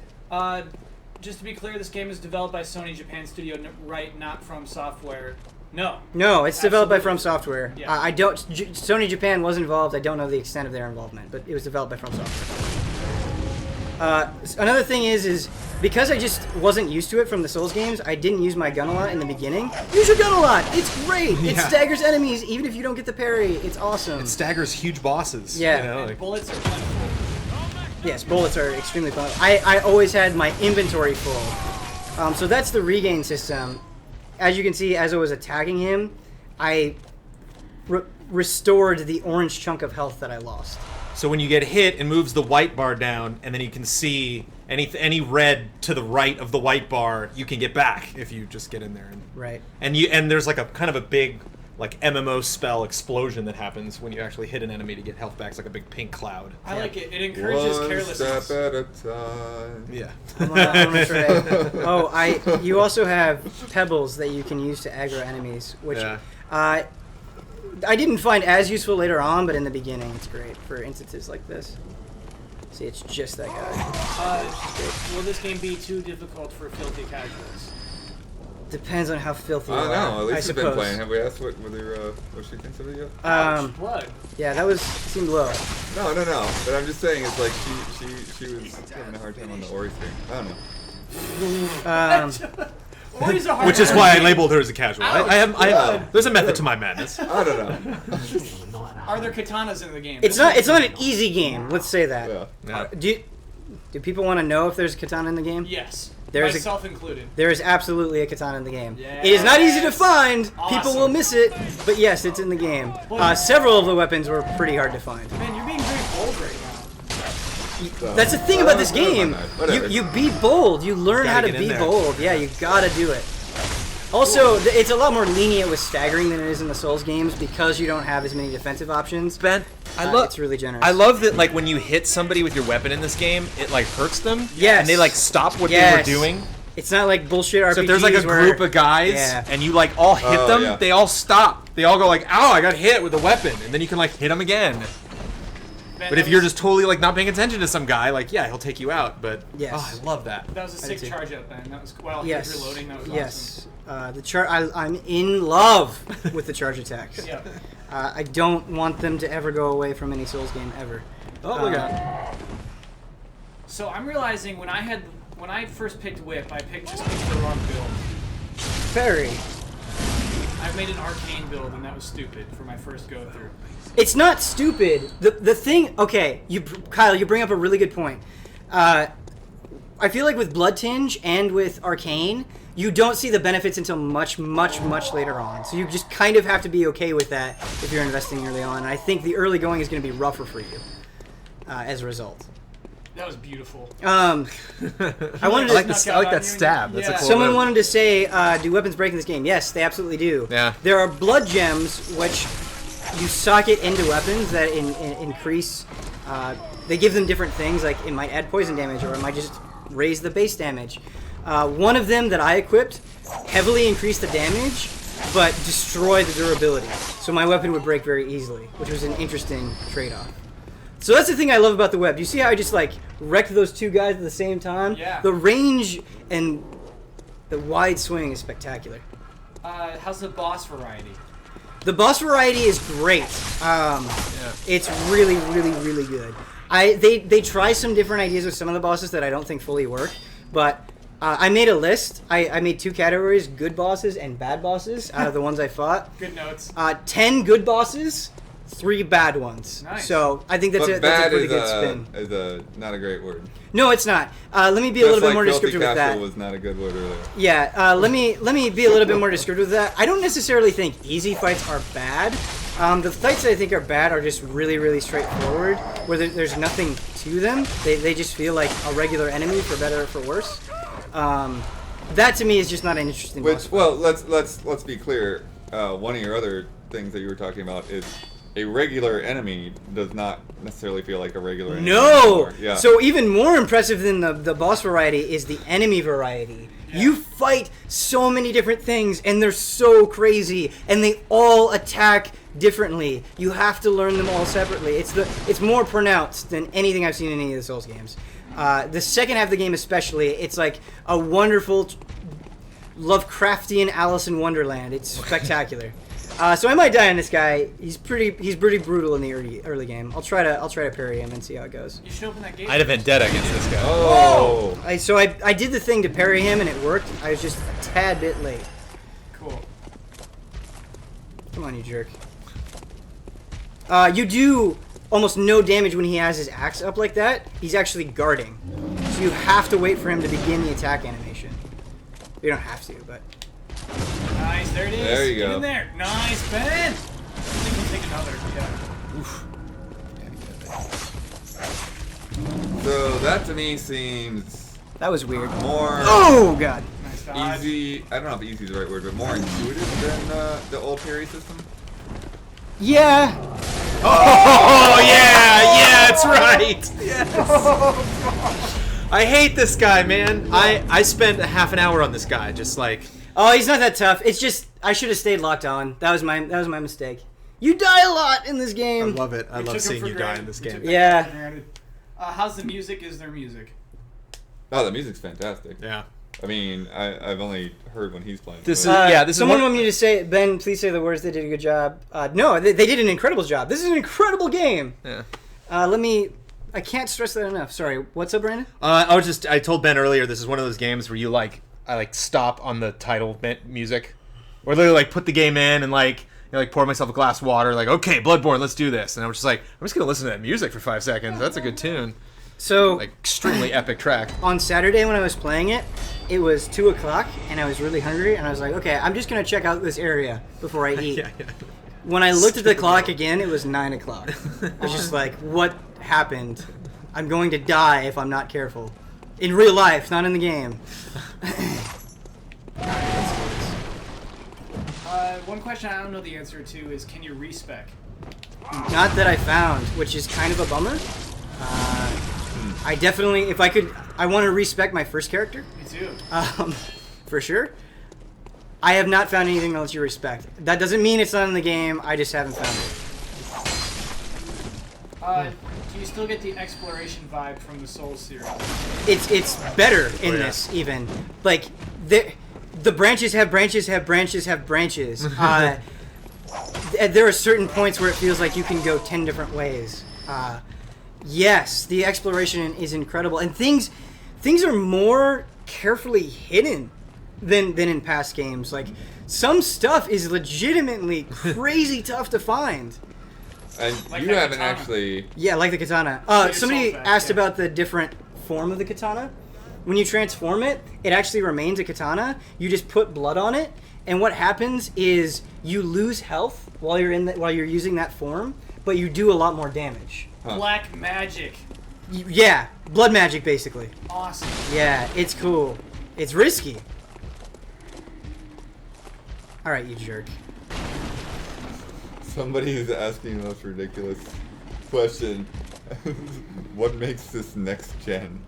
Speaker 4: Just to be clear, this game is developed by Sony Japan Studio, right? Not From Software. No,
Speaker 2: it's developed by From Software.
Speaker 4: Yeah.
Speaker 2: I don't. Sony Japan was involved. I don't know the extent of their involvement, but it was developed by From Software. Another thing is because I just wasn't used to it from the Souls games, I didn't use my gun a lot in the beginning. Use your gun a lot. It's great. It staggers enemies even if you don't get the parry. It's awesome.
Speaker 1: It staggers huge bosses.
Speaker 2: Yeah.
Speaker 1: You know, like...
Speaker 4: Bullets are plentiful.
Speaker 2: Yes, bullets are extremely fun. I always had my inventory full. So that's the regain system. As you can see, as I was attacking him, I restored the orange chunk of health that I lost.
Speaker 1: So when you get hit, it moves the white bar down, and then you can see any red to the right of the white bar. You can get back if you just get in there.
Speaker 2: Right.
Speaker 1: And there's like a kind of a big like MMO spell explosion that happens when you actually hit an enemy to get health back. It's like a big pink cloud.
Speaker 4: I like it. It encourages carelessness.
Speaker 3: One step at a time.
Speaker 1: Yeah.
Speaker 2: I'm gonna try. Oh, you also have pebbles that you can use to aggro enemies, which I didn't find as useful later on, but in the beginning it's great for instances like this. See, it's just that guy.
Speaker 4: Will this game be too difficult for filthy casuals?
Speaker 2: Depends on how filthy you
Speaker 3: I don't know. At
Speaker 2: are, I
Speaker 3: least you've been
Speaker 2: suppose.
Speaker 3: playing. Have we asked what she thinks of it yet?
Speaker 4: Blood.
Speaker 2: Yeah, that seemed low.
Speaker 3: No. But I'm just saying, it's like she was having a hard time on the Ori thing. I don't know.
Speaker 1: Which is why I labeled her as a casual. There's a method to my madness.
Speaker 3: I don't know.
Speaker 4: Are there katanas in the game?
Speaker 2: It's not an easy game. Let's say that.
Speaker 3: Yeah.
Speaker 2: Do people want to know if there's a katana in the game?
Speaker 4: Yes.
Speaker 2: There's
Speaker 4: myself included.
Speaker 2: There is absolutely a katana in the game.
Speaker 4: Yes.
Speaker 2: It is not easy to find.
Speaker 4: Awesome.
Speaker 2: People will miss it, but yes, it's in the game. Several of the weapons were pretty hard to find.
Speaker 4: Man, you're being very bold right now.
Speaker 2: That's the thing about this game. You be bold. You learn how to be bold. Yeah, you gotta do it. Also, it's a lot more lenient with staggering than it is in the Souls games because you don't have as many defensive options.
Speaker 1: Ben,
Speaker 2: it's really generous.
Speaker 1: I love that, like, when you hit somebody with your weapon in this game, it, like, hurts them.
Speaker 2: Yes.
Speaker 1: And they, like, stop what they were doing.
Speaker 2: It's not like bullshit RPGs.
Speaker 1: So if there's, like, a group of guys, and you, like, all hit them, they all stop. They all go, like, ow, I got hit with a weapon. And then you can, like, hit them again. Man, but if you're just totally, like, not paying attention to some guy, like, yeah, he'll take you out. But, I love that.
Speaker 4: That was a sick charge up, Ben. That was, while he was reloading, that was awesome.
Speaker 2: I'm in love with the charge attacks.
Speaker 4: Yeah.
Speaker 2: I don't want them to ever go away from any Souls game ever.
Speaker 1: Oh, look at
Speaker 4: So I'm realizing when I first picked Whip, I just picked the wrong build.
Speaker 2: Very.
Speaker 4: I made an arcane build, and that was stupid for my first go through.
Speaker 2: It's not stupid. The thing. Okay, Kyle, you bring up a really good point. I feel like with Blood Tinge and with Arcane, you don't see the benefits until much, much, much later on. So you just kind of have to be okay with that if you're investing early on. And I think the early going is going to be rougher for you as a result.
Speaker 4: That was beautiful.
Speaker 2: I wanted to
Speaker 1: I like that stab. That's a cool
Speaker 2: Someone
Speaker 1: move.
Speaker 2: wanted to say, do weapons break in this game? Yes, they absolutely do.
Speaker 1: Yeah.
Speaker 2: There are blood gems which you socket into weapons that increase. They give them different things, like it might add poison damage or it might just raise the base damage. One of them that I equipped heavily increased the damage, but destroyed the durability. So my weapon would break very easily, which was an interesting trade-off. So that's the thing I love about the web. You see how I just like wrecked those two guys at the same time?
Speaker 4: Yeah.
Speaker 2: The range and the wide swing is spectacular.
Speaker 4: How's the boss variety?
Speaker 2: The boss variety is great. It's really, really, really good. They try some different ideas with some of the bosses that I don't think fully work, but I made a list. I made 2 categories, good bosses and bad bosses, out of the ones I fought.
Speaker 4: Good notes.
Speaker 2: 10 good bosses, 3 bad ones.
Speaker 4: Nice.
Speaker 2: So I think that's a pretty good spin.
Speaker 3: Is not a great word.
Speaker 2: No, it's not. Let me be a little bit more descriptive with that.
Speaker 3: Was not a good word earlier.
Speaker 2: Yeah, let me be a little bit more descriptive with that. I don't necessarily think easy fights are bad. The fights that I think are bad are just really, really straightforward, where there's nothing to them. They just feel like a regular enemy, for better or for worse. That to me is just not an interesting boss fight.
Speaker 3: Well, let's be clear. One of your other things that you were talking about is a regular enemy does not necessarily feel like a regular enemy.
Speaker 2: No!
Speaker 3: Yeah.
Speaker 2: So even more impressive than the boss variety is the enemy variety. Yeah. You fight so many different things, and they're so crazy, and they all attack differently. You have to learn them all separately. It's more pronounced than anything I've seen in any of the Souls games. The second half of the game especially, it's like a wonderful Lovecraftian Alice in Wonderland. It's spectacular. So I might die on this guy. He's pretty brutal in the early game. I'll try to parry him and see how it goes.
Speaker 4: You should open that gate.
Speaker 1: I had a vendetta against this guy.
Speaker 3: Oh!
Speaker 2: I did the thing to parry him and it worked. I was just a tad bit late.
Speaker 4: Cool.
Speaker 2: Come on, you jerk. You do almost no damage when he has his axe up like that. He's actually guarding. So you have to wait for him to begin the attack animation. You don't have to, but...
Speaker 4: Nice, there it is.
Speaker 3: There you go.
Speaker 4: Get in there. Nice, Ben. I think we'll take another. Yeah. Oof.
Speaker 3: So that to me seems
Speaker 2: that was weird.
Speaker 3: More.
Speaker 2: Oh god.
Speaker 4: Nice dodge.
Speaker 3: Easy. I don't know if easy is the right word, but more intuitive than the old parry system.
Speaker 2: Yeah.
Speaker 1: Oh yeah, it's right. Yes. I hate this guy, man. I spent a half an hour on this guy, just like.
Speaker 2: Oh, he's not that tough. It's just I should have stayed locked on. That was my mistake. You die a lot in this game.
Speaker 1: I love it. I love seeing you die in this game.
Speaker 2: Yeah.
Speaker 4: How's the music? Is there music?
Speaker 3: Oh, the music's fantastic.
Speaker 1: Yeah.
Speaker 3: I mean, I've only heard when he's playing.
Speaker 1: This is
Speaker 2: someone want me to say, Ben, please say the words. They did a good job. No, they did an incredible job. This is an incredible game.
Speaker 1: Yeah.
Speaker 2: I can't stress that enough. Sorry. What's up, Brandon?
Speaker 1: I told Ben earlier, this is one of those games where I stop on the title music, or literally put the game in and pour myself a glass of water, okay, Bloodborne, let's do this, and I'm just gonna listen to that music for 5 seconds. That's a good tune.
Speaker 2: So
Speaker 1: extremely epic track.
Speaker 2: On Saturday when I was playing it, it was 2 o'clock and I was really hungry and I was like, okay, I'm just gonna check out this area before I eat.
Speaker 1: Yeah.
Speaker 2: When I looked at the clock again, it was 9 o'clock. I was just like, what happened? I'm going to die if I'm not careful. In real life, not in the game.
Speaker 4: One question I don't know the answer to is, can you respec?
Speaker 2: Not that I found, which is kind of a bummer. I definitely, if I could, I want to respec my first character.
Speaker 4: Me too.
Speaker 2: For sure. I have not found anything that lets you respect. That doesn't mean it's not in the game, I just haven't found it.
Speaker 4: Do you still get the exploration vibe from the Souls series?
Speaker 2: It's better in this, even. The branches have branches have branches have branches. There are certain points where it feels like you can go 10 different ways. Yes, the exploration is incredible, and things are more carefully hidden than in past games. Some stuff is legitimately crazy tough to find.
Speaker 3: And
Speaker 4: like
Speaker 3: you haven't
Speaker 4: katana.
Speaker 3: actually...
Speaker 2: Yeah, like the katana. Somebody asked about the different form of the katana. When you transform it, it actually remains a katana. You just put blood on it, and what happens is you lose health while you're using that form, but you do a lot more damage.
Speaker 3: Huh.
Speaker 4: Black magic.
Speaker 2: Yeah, blood magic, basically.
Speaker 4: Awesome.
Speaker 2: Yeah, it's cool. It's risky. All right, you jerk.
Speaker 3: Somebody is asking the most ridiculous question. What makes this next gen?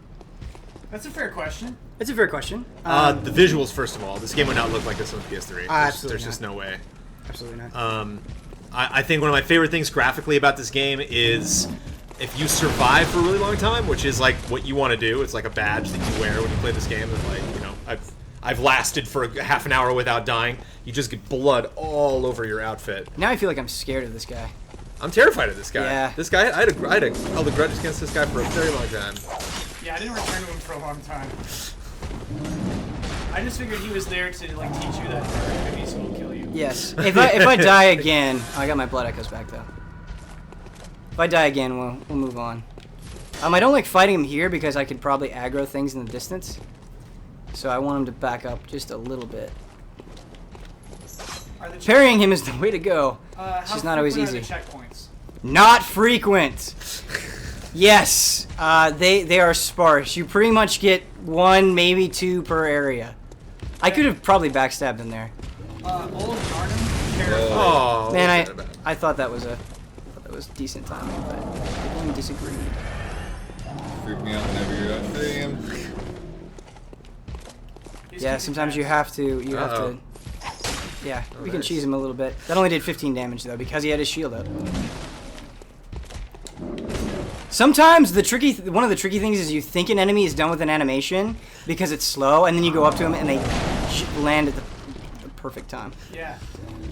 Speaker 4: That's a fair question.
Speaker 2: It's a fair question.
Speaker 1: The visuals, first of all. This game would not look like this on PS3.
Speaker 2: Absolutely
Speaker 1: There's just no way.
Speaker 2: Absolutely not.
Speaker 1: I think one of my favorite things graphically about this game is if you survive for a really long time, which is what you want to do. It's like a badge that you wear when you play this game. And I've lasted for half an hour without dying. You just get blood all over your outfit.
Speaker 2: Now I feel like I'm scared of this guy.
Speaker 1: I'm terrified of this guy.
Speaker 2: Yeah.
Speaker 1: This guy, I had a held a grudge against this guy for a very long time.
Speaker 4: Yeah, I didn't return to him for a long time. I just figured he was there to teach you that enemies will kill you.
Speaker 2: Yes. If I die again, I got my blood echoes back though. If I die again, we'll move on. I don't like fighting him here because I could probably aggro things in the distance. So I want him to back up just a little bit. Parrying him is the way to go. She's not always easy.
Speaker 4: Checkpoints?
Speaker 2: Not frequent. Yes, they are sparse. You pretty much get 1, maybe 2 per area. I could have probably backstabbed him there.
Speaker 4: Old Yharnam.
Speaker 1: Oh,
Speaker 2: man, I thought that was decent timing, but everyone disagreed.
Speaker 3: Freak me out whenever you're on stream.
Speaker 2: Yeah, sometimes you have to. Yeah, we can cheese him a little bit. That only did 15 damage though because he had his shield up. Sometimes one of the tricky things is you think an enemy is done with an animation because it's slow, and then you go up to him and they land at the perfect time.
Speaker 4: Yeah.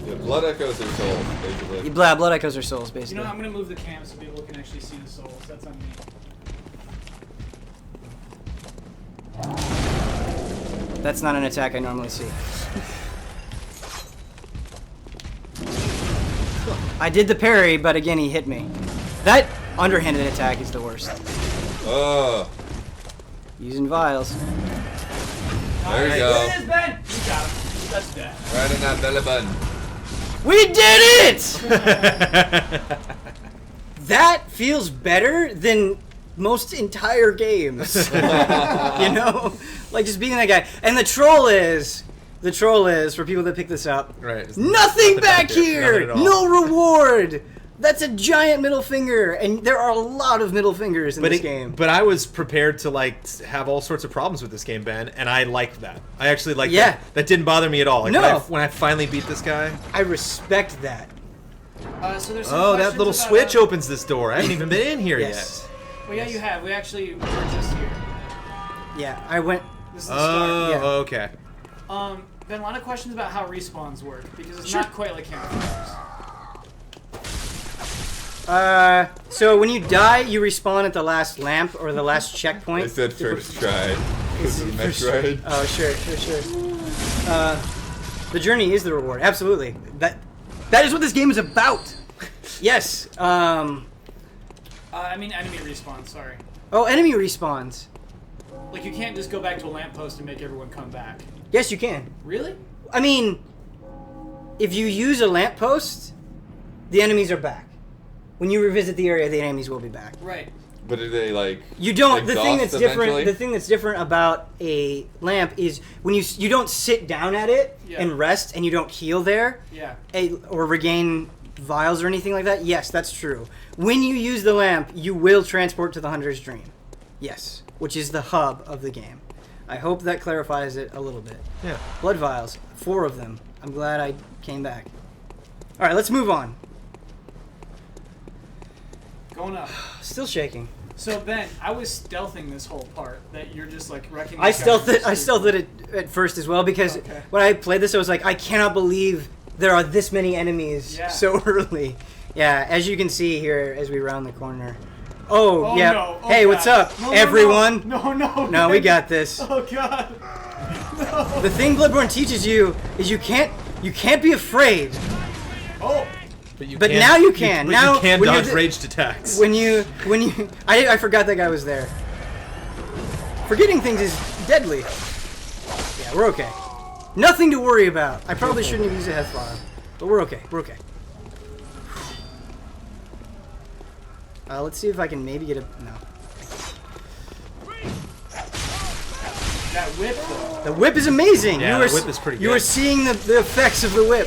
Speaker 3: Yeah, blood echoes are souls, basically.
Speaker 2: Blood echoes are souls, basically.
Speaker 4: You know, I'm gonna move the cam so people can actually see the souls. That's on me.
Speaker 2: That's not an attack I normally see. I did the parry, but again, he hit me. That underhanded attack is the worst. Using vials.
Speaker 3: There you go.
Speaker 4: There it is, Ben! You got him. That's dead.
Speaker 3: Right in that belly button.
Speaker 2: We did it! That feels better than most entire games. You know? Like just beating that guy. And the troll is, for people that pick this up,
Speaker 1: right.
Speaker 2: Nothing back here! No reward! That's a giant middle finger, and there are a lot of middle fingers in this game.
Speaker 1: But I was prepared to have all sorts of problems with this game, Ben, and I liked that. I actually liked that. That didn't bother me at all. Like,
Speaker 2: no.
Speaker 1: When I finally beat this guy.
Speaker 2: I respect that.
Speaker 4: So there's some
Speaker 1: that little switch opens this door. I haven't even been in here yet.
Speaker 4: Well, yeah, you have. We actually were just here.
Speaker 2: Yeah, I went.
Speaker 4: This is the start.
Speaker 1: Yeah. Okay.
Speaker 4: Ben, a lot of questions about how respawns work because it's not quite like campfires.
Speaker 2: So when you die, you respawn at the last lamp or the last checkpoint.
Speaker 3: I said first try. This is Metroid.
Speaker 2: Oh, sure. The journey is the reward. Absolutely. That is what this game is about. Yes.
Speaker 4: I mean enemy respawns. Sorry.
Speaker 2: Oh, enemy respawns.
Speaker 4: Like you can't just go back to a lamppost and make everyone come back.
Speaker 2: Yes, you can.
Speaker 4: Really?
Speaker 2: I mean, if you use a lamppost, the enemies are back. When you revisit the area, the enemies will be back.
Speaker 4: Right.
Speaker 3: But are they like?
Speaker 2: You don't. The thing that's
Speaker 3: eventually?
Speaker 2: different. The thing that's different about a lamp is when you don't sit down at it and rest, and you don't heal there.
Speaker 4: Yeah.
Speaker 2: Or regain vials or anything like that. Yes, that's true. When you use the lamp, you will transport to the Hunter's Dream. Yes, which is the hub of the game. I hope that clarifies it a little bit.
Speaker 1: Yeah.
Speaker 2: Blood vials, 4 of them. I'm glad I came back. All right, let's move on.
Speaker 4: Going up.
Speaker 2: Still shaking.
Speaker 4: So Ben, I was stealthing this whole part. That you're just like wrecking.
Speaker 2: I stealthed it at first as well because when I played this, I was like, I cannot believe there are this many enemies so early. Yeah, as you can see here as we round the corner. Oh yeah.
Speaker 4: No. Oh,
Speaker 2: hey,
Speaker 4: God.
Speaker 2: what's up, everyone?
Speaker 4: No,
Speaker 2: we got this.
Speaker 4: Oh God. No.
Speaker 2: The thing Bloodborne teaches you is you can't be afraid.
Speaker 4: Oh.
Speaker 2: But now you can. Now
Speaker 1: you can dodge raged attacks.
Speaker 2: When you I forgot that guy was there. Forgetting things is deadly. Yeah, we're okay. Nothing to worry about. I probably shouldn't have used a Hellfire, but we're okay. We're okay. Let's see if I can maybe get a no.
Speaker 4: That whip though.
Speaker 2: The whip is amazing.
Speaker 1: Yeah, the whip is pretty good.
Speaker 2: You were seeing the effects of the whip.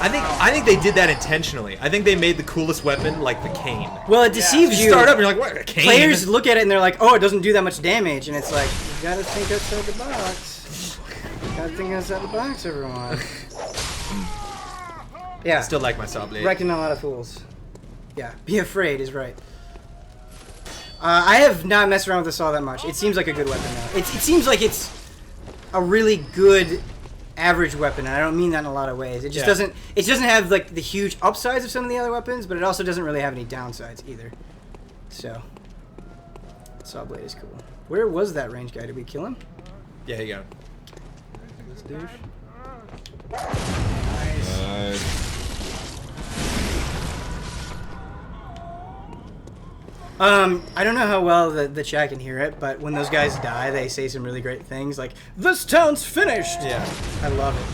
Speaker 1: I think they did that intentionally. I think they made the coolest weapon like the cane.
Speaker 2: Well, it deceives you.
Speaker 1: You start up and you're like, what, a cane?
Speaker 2: Players look at it and they're like, oh, it doesn't do that much damage. And it's like, you gotta think outside the box. Gotta think outside the box, everyone. Yeah.
Speaker 1: I still like my saw blade.
Speaker 2: Wrecking a lot of fools. Yeah, be afraid is right. I have not messed around with the saw that much. It seems like a good weapon now. It seems like it's a really good average weapon, and I don't mean that in a lot of ways. It just doesn't. It doesn't have like the huge upsides of some of the other weapons, but it also doesn't really have any downsides either. So, saw blade is cool. Where was that range guy? Did we kill him?
Speaker 1: Yeah, you got him.
Speaker 2: This douche.
Speaker 3: Nice.
Speaker 2: I don't know how well the chat can hear it, but when those guys die, they say some really great things like, "This town's finished!"
Speaker 1: Yeah.
Speaker 2: I love it.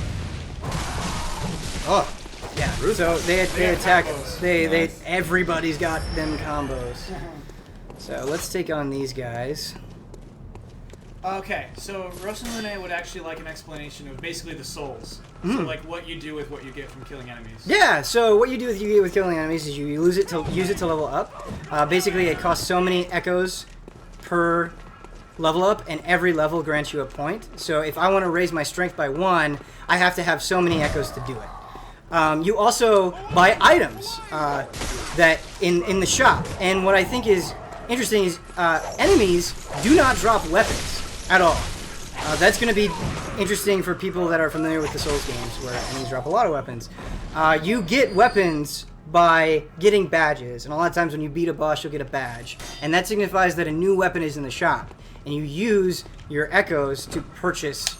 Speaker 1: Oh.
Speaker 2: Yeah. So they attack. They everybody's got them combos. So let's take on these guys.
Speaker 4: Okay, so Rosalune would actually like an explanation of basically the souls. So like what you do with what you get from killing enemies.
Speaker 2: Yeah, so what you do with killing enemies is you use it to level up. Basically, it costs so many echoes per level up, and every level grants you a point. So if I want to raise my strength by 1, I have to have so many echoes to do it. You also buy items that in the shop, and what I think is interesting is enemies do not drop weapons at all. That's going to be interesting for people that are familiar with the Souls games, where enemies drop a lot of weapons. You get weapons by getting badges, and a lot of times when you beat a boss, you'll get a badge, and that signifies that a new weapon is in the shop, and you use your echoes to purchase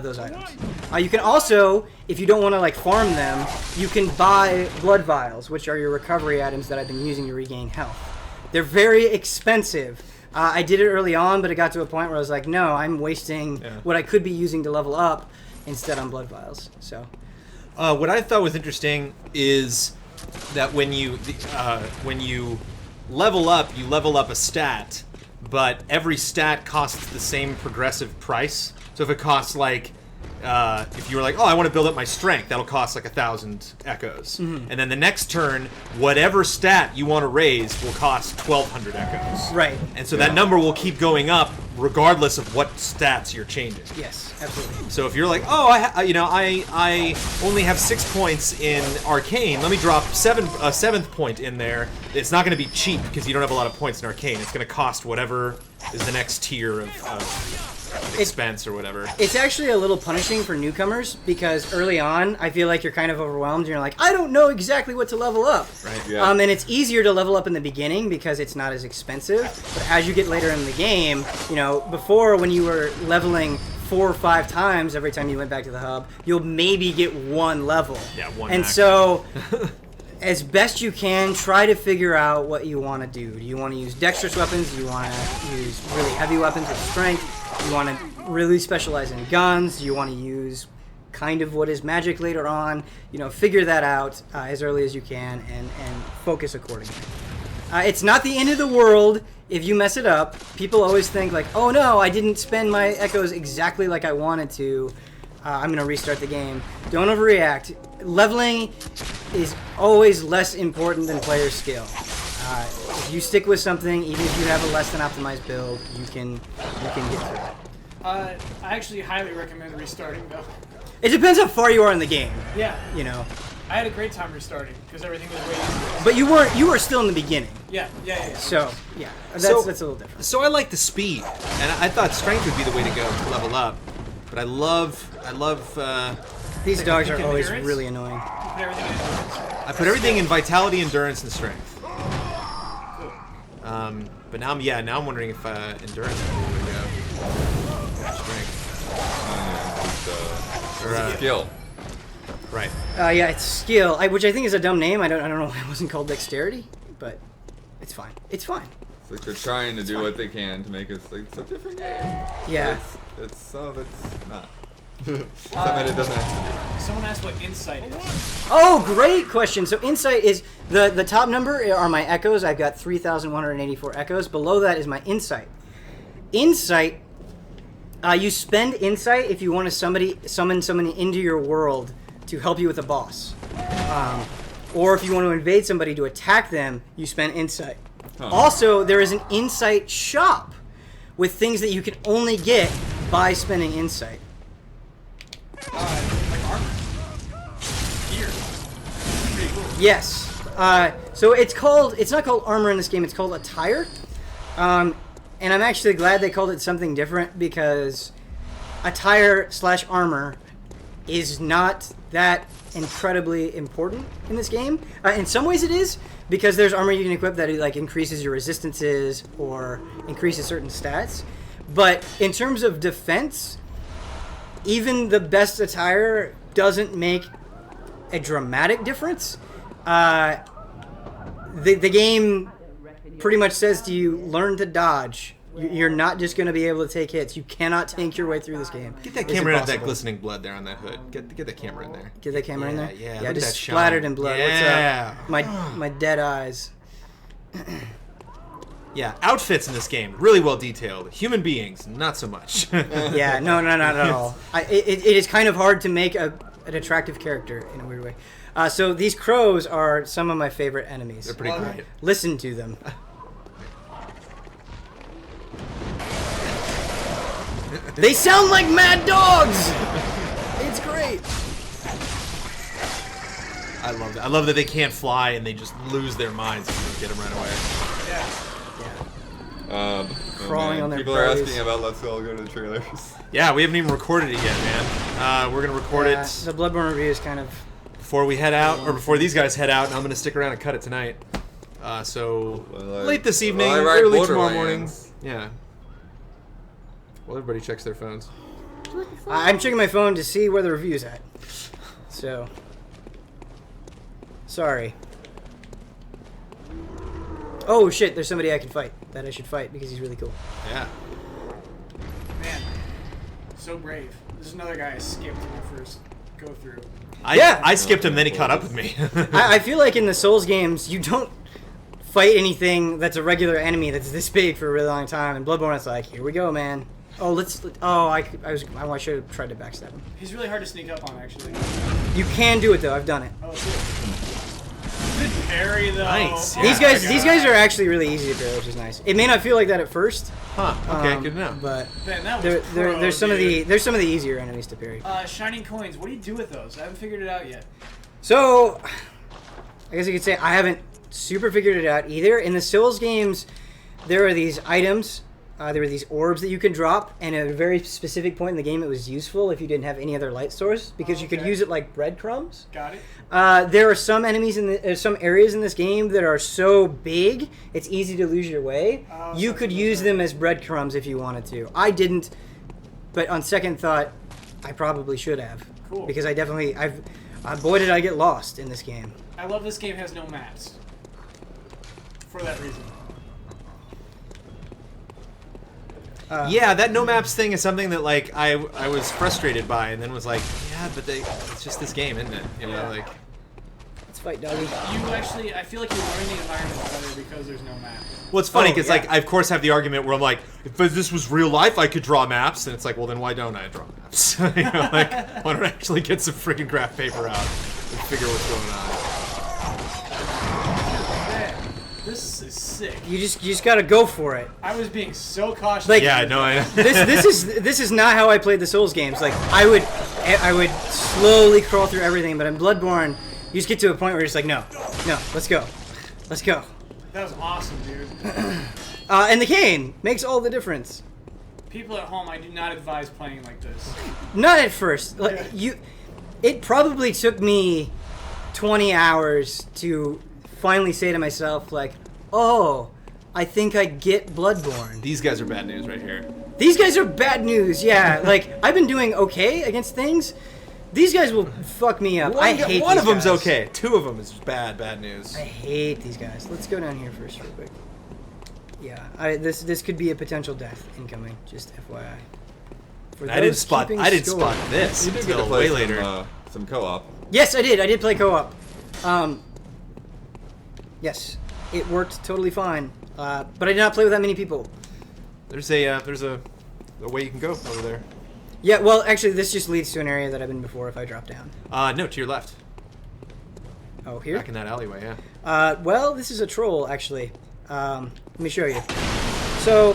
Speaker 2: those items. You can also, if you don't want to like farm them, you can buy blood vials, which are your recovery items that I've been using to regain health. They're very expensive. I did it early on, but it got to a point where I was like, no, I'm wasting what I could be using to level up instead on blood vials. So,
Speaker 1: what I thought was interesting is that when you level up, you level up a stat, but every stat costs the same progressive price. So if it costs like, if you were like, oh, I want to build up my strength, that'll cost like 1,000 echoes. And then the next turn, whatever stat you want to raise will cost 1,200 echoes.
Speaker 2: Right.
Speaker 1: And so that number will keep going up regardless of what stats you're changing.
Speaker 2: Yes, absolutely.
Speaker 1: So if you're like, oh, I only have 6 points in Arcane, let me drop a 7th point in there. It's not going to be cheap because you don't have a lot of points in Arcane. It's going to cost whatever is the next tier of expense or whatever.
Speaker 2: It's actually a little punishing for newcomers because early on, I feel like you're kind of overwhelmed. And you're like, I don't know exactly what to level up.
Speaker 1: Right.
Speaker 3: Yeah.
Speaker 2: And it's easier to level up in the beginning because it's not as expensive. But as you get later in the game, before when you were leveling 4 or 5 times every time you went back to the hub, you'll maybe get 1 level.
Speaker 1: Yeah, 1
Speaker 2: And
Speaker 1: max.
Speaker 2: so, as best you can, try to figure out what you want to do. Do you want to use dexterous weapons? Do you want to use really heavy weapons with strength? Do you want to really specialize in guns? Do you want to use kind of what is magic later on? Figure that out as early as you can and focus accordingly. It's not the end of the world if you mess it up. People always think like, oh no, I didn't spend my echoes exactly like I wanted to. I'm going to restart the game. Don't overreact. Leveling is always less important than player skill. If you stick with something, even if you have a less than optimized build, you can get through it.
Speaker 4: I actually highly recommend restarting though.
Speaker 2: It depends how far you are in the game.
Speaker 4: Yeah.
Speaker 2: I
Speaker 4: had a great time restarting because everything was way easier.
Speaker 2: But you were still in the beginning.
Speaker 4: Yeah.
Speaker 2: So yeah, that's a little different.
Speaker 1: So I like the speed, and I thought strength would be the way to go to level up. But I love.
Speaker 2: These dogs are always
Speaker 4: endurance?
Speaker 2: really annoying.
Speaker 4: Put everything in endurance.
Speaker 1: I put everything in vitality, endurance, and strength. But now I'm wondering if endurance would be the way to go. Strength.
Speaker 3: Or skill.
Speaker 1: Right.
Speaker 2: Yeah, it's skill, which I think is a dumb name. I don't know why it wasn't called dexterity, but it's fine. It's fine.
Speaker 3: It's like they're trying to do what they can to make it like it's a different game.
Speaker 2: Yeah.
Speaker 3: It's some of it's not. Some of it doesn't have to
Speaker 4: Someone asked what insight is.
Speaker 2: Oh, great question. So insight is the top number are my echoes. I've got 3,184 echoes. Below that is my insight. Insight, you spend insight if you want to summon somebody into your world to help you with a boss. Or if you want to invade somebody to attack them, you spend insight.
Speaker 3: Huh.
Speaker 2: Also, there is an insight shop with things that you can only get by spending insight.
Speaker 4: Like armor. Gear. Pretty cool.
Speaker 2: Yes. So it's not called armor in this game, it's called attire. And I'm actually glad they called it something different because attire/armor is not that incredibly important in this game. In some ways it is, because there's armor you can equip that like increases your resistances or increases certain stats. But in terms of defense, even the best attire doesn't make a dramatic difference. The game pretty much says to you, learn to dodge You're not just going to be able to take hits. You cannot tank your way through this game.
Speaker 1: Get that camera in that glistening blood there on that hood. Get the camera in there.
Speaker 2: Get that camera in there?
Speaker 1: Yeah,
Speaker 2: I just splattered in blood.
Speaker 1: Yeah.
Speaker 2: What's up? My dead eyes.
Speaker 1: Yeah, outfits in this game, really well detailed. Human beings, not so much.
Speaker 2: Yeah, no, not at all. It is kind of hard to make an attractive character in a weird way. So these crows are some of my favorite enemies.
Speaker 1: They're pretty great.
Speaker 2: Listen to them. They sound like mad dogs! It's great.
Speaker 1: I love that. I love that they can't fly and they just lose their minds if you don't get them right away.
Speaker 2: Crawling on their
Speaker 3: people
Speaker 2: bellies.
Speaker 3: are asking about Let's All Go to the Trailers.
Speaker 1: Yeah, we haven't even recorded it yet, man. We're gonna record it
Speaker 2: The Bloodborne review is kind of
Speaker 1: before we head out, or before these guys head out, and I'm gonna stick around and cut it tonight. Late this evening, early tomorrow morning. Yeah. Well, everybody checks their phones.
Speaker 2: I'm checking my phone to see where the review's at. So, sorry. Oh shit! There's somebody I can fight. That I should fight because he's really cool.
Speaker 1: Yeah.
Speaker 4: Man, so brave. There's another guy I skipped in my first go through.
Speaker 1: I skipped him, then he caught up with me.
Speaker 2: I feel like in the Souls games, you don't fight anything that's a regular enemy that's this big for a really long time. And Bloodborne, it's like, here we go, man. Oh, I should have tried to backstab him.
Speaker 4: He's really hard to sneak up on, actually.
Speaker 2: You can do it though. I've done it.
Speaker 4: Oh, cool. Good parry though.
Speaker 1: Nice.
Speaker 4: Oh,
Speaker 2: These guys are actually really easy to parry, which is nice. It may not feel like that at first.
Speaker 1: Huh. Okay, good to know.
Speaker 2: But
Speaker 4: Man, that was
Speaker 2: there's some of the easier enemies to parry.
Speaker 4: Shining coins. What do you do with those? I haven't figured it out yet.
Speaker 2: So, I guess you could say I haven't super figured it out either. In the Souls games, there are these items. There were these orbs that you could drop, and at a very specific point in the game, it was useful if you didn't have any other light source because you could use it like breadcrumbs.
Speaker 4: Got it.
Speaker 2: There are some enemies some areas in this game that are so big, it's easy to lose your way. You could use them as breadcrumbs if you wanted to. I didn't, but on second thought, I probably should have.
Speaker 4: Cool.
Speaker 2: Because boy did I get lost in this game.
Speaker 4: I love this game has no maps. For that reason.
Speaker 1: Yeah, that no maps thing is something that like I was frustrated by, and then was like, yeah, but it's just this game, isn't it? You know, like.
Speaker 2: Let's fight, doggy.
Speaker 4: I feel like you learn the environment better because there's no map.
Speaker 1: Well, it's funny because like I of course have the argument where I'm like, if this was real life, I could draw maps, and it's like, well, then why don't I draw maps? You know, like why don't I actually get some freaking graph paper out and figure what's going on?
Speaker 4: This is sick.
Speaker 2: You just gotta go for it.
Speaker 4: I was being so cautious.
Speaker 2: Like,
Speaker 1: Yeah, no, I know.
Speaker 2: this is not how I played the Souls games. Like I would slowly crawl through everything, but in Bloodborne, you just get to a point where you're just like, no, let's go.
Speaker 4: That was awesome, dude.
Speaker 2: And the cane makes all the difference.
Speaker 4: People at home, I do not advise playing like this.
Speaker 2: Not at first. Like it probably took me 20 hours to finally say to myself, like, oh, I think I get Bloodborne.
Speaker 1: These guys are bad news right here.
Speaker 2: These guys are bad news, yeah. Like, I've been doing okay against things. These guys will fuck me up. I hate
Speaker 1: one
Speaker 2: these
Speaker 1: of them's
Speaker 2: guys.
Speaker 1: okay. Two of them is bad news.
Speaker 2: I hate these guys. Let's go down here first real quick. Yeah, this could be a potential death incoming, just FYI.
Speaker 1: I didn't spot this
Speaker 3: You did get
Speaker 1: until
Speaker 3: to play
Speaker 1: way later.
Speaker 3: some co-op.
Speaker 2: Yes, I did. I did play co-op. Yes, it worked totally fine. But I did not play with that many people.
Speaker 1: There's a way you can go over there.
Speaker 2: Yeah, well, actually, this just leads to an area that I've been before if I drop down.
Speaker 1: No, to your left.
Speaker 2: Oh, here?
Speaker 1: Back in that alleyway, yeah.
Speaker 2: Well, this is a troll, actually. Let me show you. So,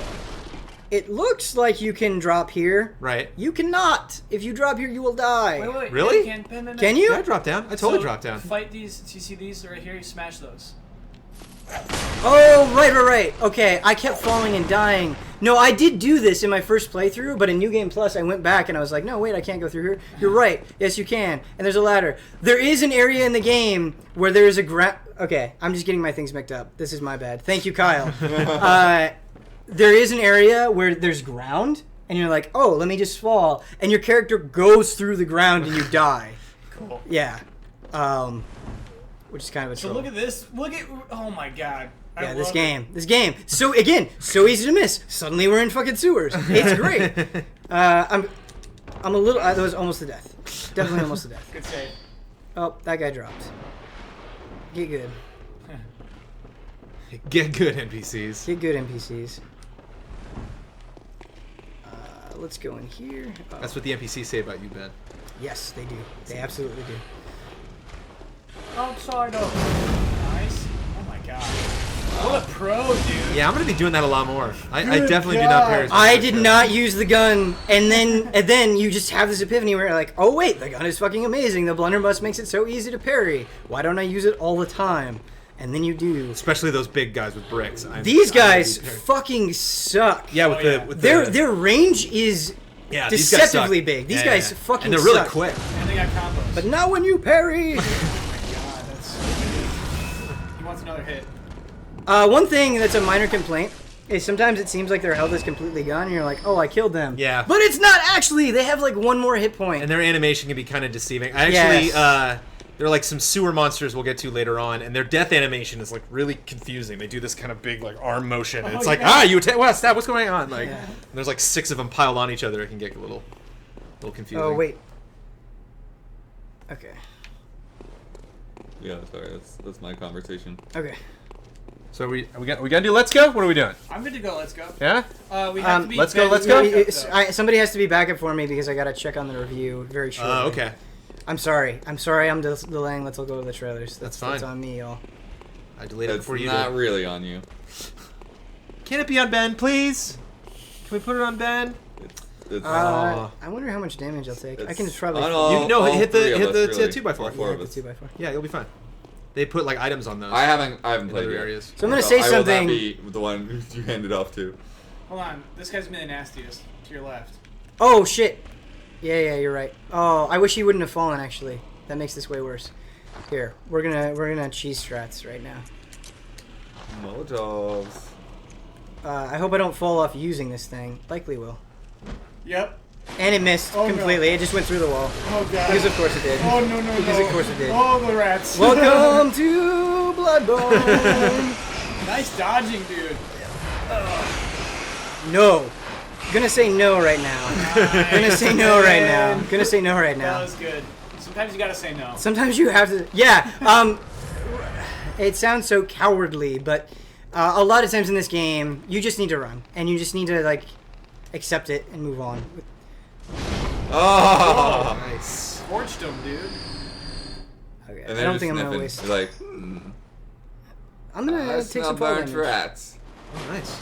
Speaker 2: it looks like you can drop here.
Speaker 1: Right.
Speaker 2: You cannot. If you drop here, you will die.
Speaker 4: Wait.
Speaker 1: Really?
Speaker 2: Can you?
Speaker 1: Yeah, I dropped down. I totally dropped down.
Speaker 4: Fight these. Do you see these right here? You smash those.
Speaker 2: Oh, right. Okay, I kept falling and dying. No, I did do this in my first playthrough, but in New Game Plus, I went back and I was like, no, wait, I can't go through here. You're right. Yes, you can. And there's a ladder. There is an area in the game where there is a ground... Okay, I'm just getting my things mixed up. This is my bad. Thank you, Kyle. There is an area where there's ground, and you're like, oh, let me just fall. And your character goes through the ground and you die.
Speaker 4: Cool.
Speaker 2: Yeah. Which is kind of a troll.
Speaker 4: So look at this. Oh my god.
Speaker 2: Yeah, this game. So again, so easy to miss. Suddenly we're in fucking sewers. It's great. I'm a little. That was almost to death. Definitely almost to death.
Speaker 4: Good save.
Speaker 2: Oh, that guy dropped. Get good.
Speaker 1: Get good, NPCs.
Speaker 2: Get good, NPCs. Let's go in here. Oh.
Speaker 1: That's what the NPCs say about you, Ben.
Speaker 2: Yes, they do. They absolutely do.
Speaker 4: Outside of. Nice. Oh my god. What a pro, dude.
Speaker 1: Yeah, I'm gonna be doing that a lot more. I definitely do not parry.
Speaker 2: I did not use the gun, and then you just have this epiphany where you're like, oh wait, the gun is fucking amazing. The blunderbuss makes it so easy to parry. Why don't I use it all the time? And then you do.
Speaker 1: Especially those big guys with bricks.
Speaker 2: These guys fucking suck.
Speaker 1: Yeah, with
Speaker 2: their range is deceptively big. These guys fucking
Speaker 1: and they're really
Speaker 2: suck.
Speaker 1: quick.
Speaker 4: And they got combos.
Speaker 2: But not when you parry.
Speaker 4: God, that's. He wants another hit.
Speaker 2: One thing that's a minor complaint is sometimes it seems like their health is completely gone, and you're like, oh, I killed them.
Speaker 1: Yeah.
Speaker 2: But it's not actually. They have like one more hit point.
Speaker 1: And their animation can be kind of deceiving. I actually, there are like some sewer monsters we'll get to later on, and their death animation is like really confusing. They do this kind of big like arm motion, and it's like, what's going on? Like, and there's like 6 of them piled on each other. It can get a little confusing.
Speaker 2: Oh wait. Okay.
Speaker 3: Yeah, sorry, that's my conversation.
Speaker 2: Okay.
Speaker 1: So we gotta do Let's Go? What are we doing?
Speaker 4: I'm good to go. Let's go.
Speaker 1: Yeah?
Speaker 4: We have to be
Speaker 1: let's go.
Speaker 2: Somebody has to be backup for me because I gotta check on the review very shortly.
Speaker 1: Okay.
Speaker 2: I'm sorry I'm delaying. Let's all go to the trailers.
Speaker 1: That's fine.
Speaker 2: That's on me, y'all.
Speaker 1: I delayed it before you.
Speaker 3: It's not really on you.
Speaker 1: Can it be on Ben, please? Can we put it on Ben?
Speaker 2: I wonder how much damage I'll take. I can just probably.
Speaker 1: Hit the
Speaker 3: really.
Speaker 1: 2x4.
Speaker 3: Four of us.
Speaker 2: 2x4.
Speaker 1: Yeah, you'll be fine. They put like items on those.
Speaker 3: I haven't played
Speaker 1: other
Speaker 3: yet.
Speaker 1: areas.
Speaker 2: So I'm gonna say something.
Speaker 3: I will not be the one you handed off to.
Speaker 4: Hold on. This guy's been the nastiest. To your left.
Speaker 2: Oh shit. Yeah, you're right. Oh, I wish he wouldn't have fallen. Actually, that makes this way worse. Here, we're gonna cheese strats right now.
Speaker 3: Molotovs.
Speaker 2: I hope I don't fall off using this thing. Likely will.
Speaker 4: Yep.
Speaker 2: And it missed completely.
Speaker 4: No.
Speaker 2: It just went through the wall.
Speaker 4: Oh god.
Speaker 2: Because of course it did.
Speaker 4: Oh no.
Speaker 2: Because of course it did.
Speaker 4: Oh, the rats.
Speaker 2: Welcome to Bloodborne.
Speaker 4: Nice dodging, dude.
Speaker 2: No. Gonna say no right now.
Speaker 4: Nice.
Speaker 2: Gonna say no right now. Gonna say no right now.
Speaker 4: That was good. Sometimes you gotta say no.
Speaker 2: Sometimes you have to. Yeah. It sounds so cowardly, but a lot of times in this game, you just need to run, and you just need to like accept it and move on.
Speaker 3: Oh,
Speaker 1: nice.
Speaker 4: Scorched him, dude.
Speaker 2: Okay.
Speaker 3: And
Speaker 2: I don't think I'm gonna waste.
Speaker 3: You're like,
Speaker 2: I'm gonna take some fall damage.
Speaker 3: Rats.
Speaker 1: Oh, nice.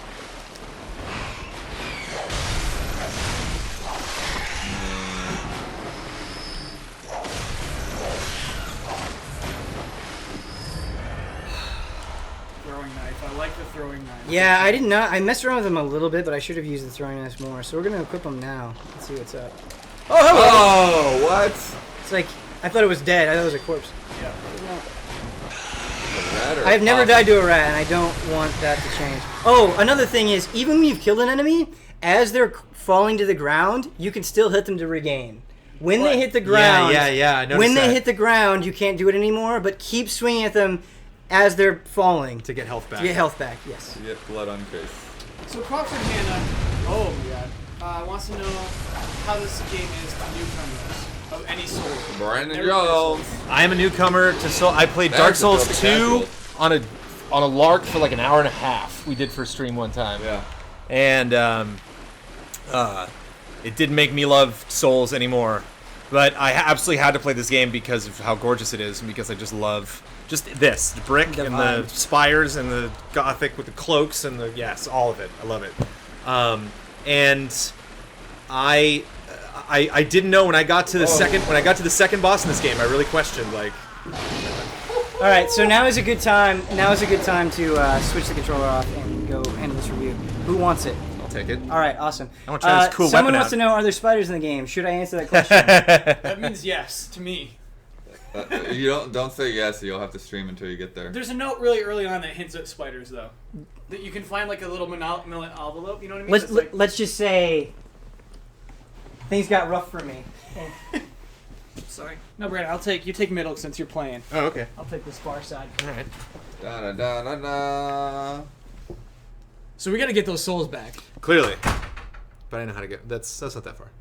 Speaker 4: Throwing knife. I like the throwing knife.
Speaker 2: Yeah, I did not. I messed around with them a little bit, but I should have used the throwing knife more. So we're gonna equip them now. Let's see what's up. Oh, hello!
Speaker 3: Oh, what?
Speaker 2: It's like I thought it was dead. I thought it was a corpse.
Speaker 4: Yeah.
Speaker 2: I've never died to a rat, and I don't want that to change. Oh, another thing is, even when you've killed an enemy, as they're falling to the ground, you can still hit them to regain. When they hit the ground,
Speaker 1: yeah, I noticed
Speaker 2: when
Speaker 1: that.
Speaker 2: they hit the ground, you can't do it anymore. But keep swinging at them as they're falling
Speaker 1: To get health back.
Speaker 2: to get health back. Yes.
Speaker 3: You get blood on your face.
Speaker 4: So Crawford Hannah, oh my god, wants to know how this game is to newcomers of any sort.
Speaker 3: Brandon
Speaker 4: Every
Speaker 3: Jones.
Speaker 1: I am a newcomer to Soul. I played Dark Souls 2 on a lark for like an hour and a half. We did for a stream one time.
Speaker 3: Yeah.
Speaker 1: And it didn't make me love Souls anymore. But I absolutely had to play this game because of how gorgeous it is and because I just love the brick
Speaker 2: The
Speaker 1: and
Speaker 2: vibe.
Speaker 1: the spires and the gothic with the cloaks and all of it. I love it. And I didn't know when I got to the second boss in this game. I really questioned like.
Speaker 2: All right, so now is a good time. Now is a good time to switch the controller off and go handle this review. Who wants it?
Speaker 1: I'll take it.
Speaker 2: All right, awesome.
Speaker 1: I want to try this cool
Speaker 2: Someone
Speaker 1: weapon
Speaker 2: wants
Speaker 1: out.
Speaker 2: to know: are there spiders in the game? Should I answer that question?
Speaker 4: That means yes to me.
Speaker 3: You don't say yes. You'll have to stream until you get there.
Speaker 4: There's a note really early on that hints at spiders, though. That you can find like a little manila envelope. You know what I mean? It's like,
Speaker 2: Let's just say things got rough for me.
Speaker 4: sorry. No, Brad. You take middle since you're playing.
Speaker 1: Oh, okay.
Speaker 4: I'll take this far side.
Speaker 1: All right.
Speaker 3: Da da da da da.
Speaker 4: So we got to get those souls back.
Speaker 1: Clearly, but I know how to get. That's not that far.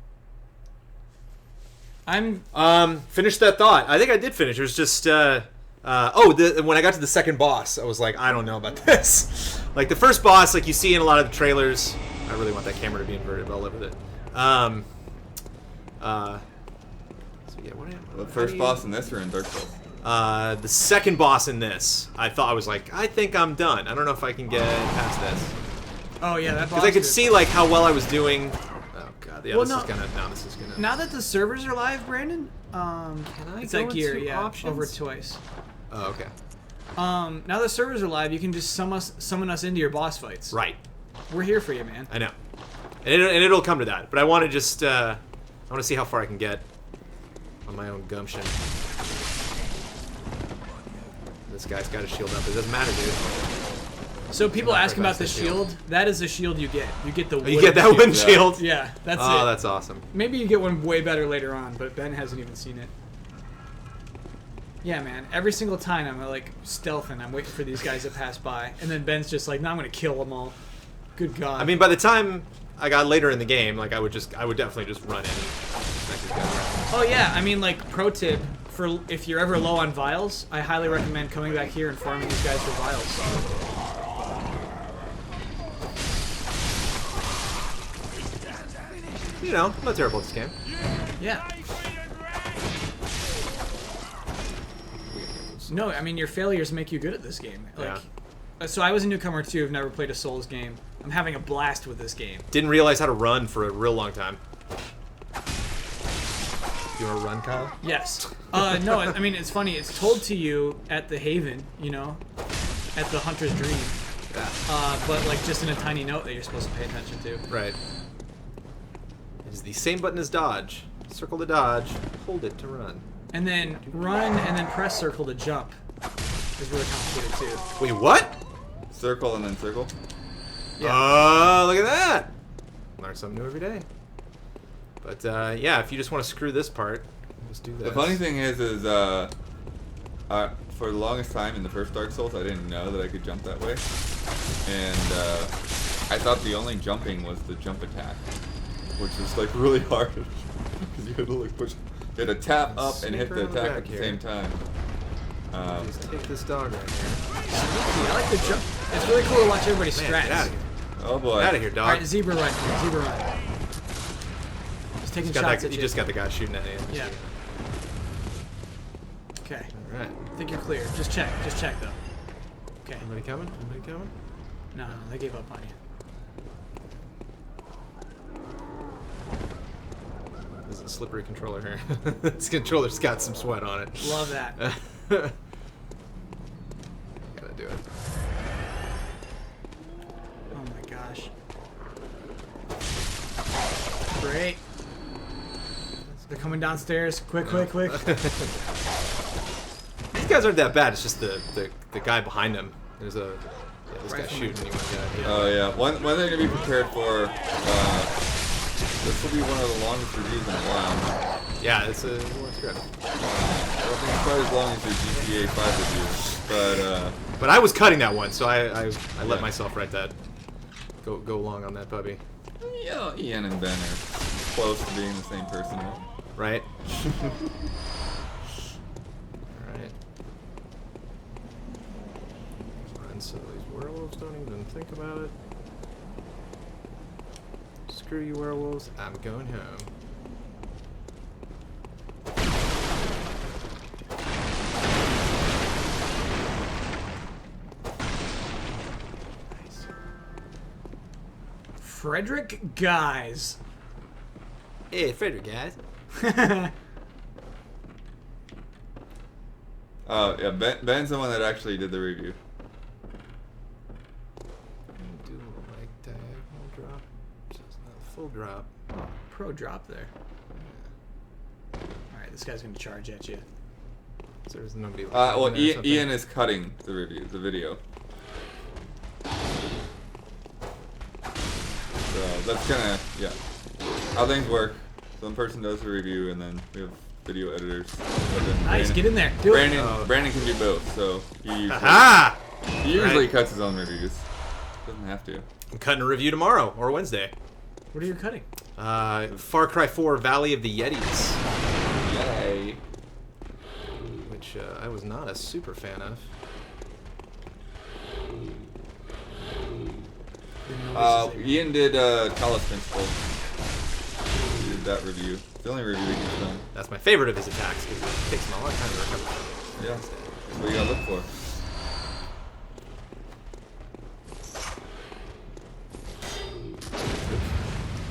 Speaker 1: Finished that thought. I think I did finish. It was just when I got to the second boss, I was like, I don't know about this. Like the first boss, like you see in a lot of the trailers. I really want that camera to be inverted, but I'll live with it. So yeah,
Speaker 3: the first boss in this or in Dark Souls?
Speaker 1: The second boss in this, I was like, I think I'm done. I don't know if I can get past this.
Speaker 4: Oh yeah, that boss.
Speaker 1: Because I could see like how well I was doing. Oh god, yeah, this is gonna.
Speaker 4: Now that the servers are live, Brandon,
Speaker 1: can I
Speaker 4: it's
Speaker 1: go
Speaker 4: that gear,
Speaker 1: into
Speaker 4: yeah,
Speaker 1: options?
Speaker 4: over twice.
Speaker 1: Oh okay.
Speaker 4: Now that servers are live, you can just summon us into your boss fights.
Speaker 1: Right.
Speaker 4: We're here for you, man.
Speaker 1: I know, and it'll come to that. But I want to just I want to see how far I can get on my own gumption. This guy's got a shield up. It doesn't matter, dude.
Speaker 4: So people ask about the shield. That is the shield you get. You get the
Speaker 1: you get that wooden shield?
Speaker 4: Yeah, that's it.
Speaker 1: Oh, that's awesome.
Speaker 4: Maybe you get one way better later on, but Ben hasn't even seen it. Yeah, man. Every single time I'm like stealthing. I'm waiting for these guys to pass by. And then Ben's just like, no, I'm going to kill them all. Good God.
Speaker 1: I mean, by the time I got later in the game, like I would definitely just run in.
Speaker 4: Oh, yeah. I mean, like, pro tip. For if you're ever low on vials, I highly recommend coming back here and farming these guys for vials.
Speaker 1: You know, I'm not terrible at this game.
Speaker 4: Yeah. No, I mean your failures make you good at this game. Like, so I was a newcomer too. I've never played a Souls game. I'm having a blast with this game.
Speaker 1: Didn't realize how to run for a real long time. You want to run, Kyle?
Speaker 4: Yes. No, I mean, it's funny. It's told to you at the Haven, you know, at the Hunter's Dream. Yeah. But, like, just in a tiny note that you're supposed to pay attention to.
Speaker 1: Right. It is the same button as dodge. Circle to dodge, hold it to run.
Speaker 4: And then run and then press circle to jump. It's really complicated, too.
Speaker 1: Wait, what?
Speaker 3: Circle and then circle?
Speaker 1: Yeah. Oh, look at that! Learn something new every day. But yeah, if you just want to screw this part, just do this.
Speaker 3: The funny thing is for the longest time in the first Dark Souls, I didn't know that I could jump that way, and I thought the only jumping was the jump attack, which was like really hard because you had to like push, you had to tap up and hit the attack at the same time.
Speaker 1: Just take this dog right here.
Speaker 4: I like the jump. It's really cool to watch everybody scratch.
Speaker 1: Get out of here.
Speaker 3: Oh boy.
Speaker 1: Get out of here, dog.
Speaker 4: All right, zebra run. Zebra run. Taking shots at
Speaker 1: you just got the guy shooting at you.
Speaker 4: Yeah. Okay.
Speaker 1: All right.
Speaker 4: I think you're clear. Just check. Just check, though. Okay.
Speaker 1: Anybody coming? Anybody coming?
Speaker 4: No, they gave up on you.
Speaker 1: This is a slippery controller here. This controller's got some sweat on it.
Speaker 4: Love that.
Speaker 1: Gotta do it.
Speaker 4: Oh my gosh. Great. They're coming downstairs. Quick, quick, quick.
Speaker 1: These guys aren't that bad. It's just the guy behind them. There's this guy's shooting you.
Speaker 3: Oh yeah. One thing to be prepared for. This will be one of the longest reviews in a while.
Speaker 1: Yeah, it's a script.
Speaker 3: I don't think it's quite as long as the GTA 5 review,
Speaker 1: but I was cutting that one, so I let myself write that. Go along on that puppy.
Speaker 3: Yeah, Ian and Ben are close to being the same person,
Speaker 1: right? Alright. Fine, so these werewolves don't even think about it. Screw you, werewolves. I'm going home. Nice.
Speaker 4: Frederick Guys.
Speaker 1: Hey, Frederick, guys.
Speaker 3: Oh, yeah, Ben's the one that actually did the review.
Speaker 1: Do like diagonal drop. Just not full drop.
Speaker 4: Oh, pro drop there. Alright, this guy's gonna charge at you.
Speaker 1: So there's nobody like
Speaker 3: well, Ian is cutting the video. So that's kinda, yeah. How things work. One person does the review, and then we have video editors.
Speaker 4: Nice, get in there. Do
Speaker 3: it. Brandon can do both, so he usually...
Speaker 1: Aha!
Speaker 3: He usually cuts his own reviews. Doesn't have to.
Speaker 1: I'm cutting a review tomorrow or Wednesday.
Speaker 4: What are you cutting?
Speaker 1: Far Cry 4 Valley of the Yetis.
Speaker 3: Yay.
Speaker 1: Which I was not a super fan of.
Speaker 3: Ian did Talos Principle. He did that review. It's the only review he's done.
Speaker 1: That's my favorite of his attacks because it takes him a long time to recover.
Speaker 3: Yeah, that's what you gotta look for.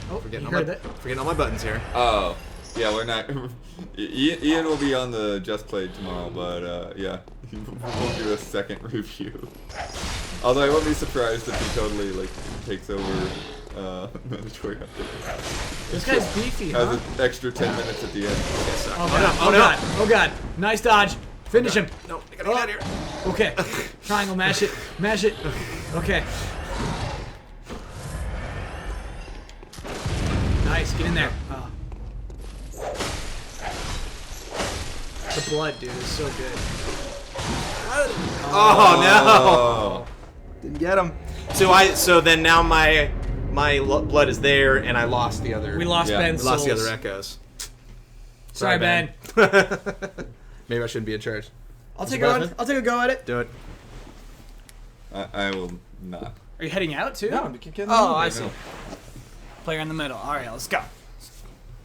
Speaker 1: Oh, forgetting all my buttons here.
Speaker 3: Oh, yeah, we're not. Ian will be on the Just Played tomorrow, but yeah, we'll do a second review. Although I won't be surprised if he totally like takes over mandatory update.
Speaker 4: This guy's beefy, huh?
Speaker 3: Has an extra 10 minutes at the end.
Speaker 4: Oh god! Oh god! Oh god! Nice dodge! Finish him!
Speaker 1: No, I gotta get out of here.
Speaker 4: Okay. Triangle, mash it. Mash it. Okay. Nice, get in there. Oh. The blood, dude, is so good.
Speaker 1: Oh no! Didn't get him. So then now my blood is there, and I lost the other.
Speaker 4: We lost Ben's
Speaker 1: lost the
Speaker 4: souls.
Speaker 1: other echoes.
Speaker 4: Sorry, Ben.
Speaker 1: Maybe I shouldn't be in charge.
Speaker 2: I'll take a go at it.
Speaker 1: Do it.
Speaker 3: I will not.
Speaker 4: Are you heading out too?
Speaker 1: No, I'm kidding.
Speaker 4: Oh, I see. Player in the middle. All right, let's go.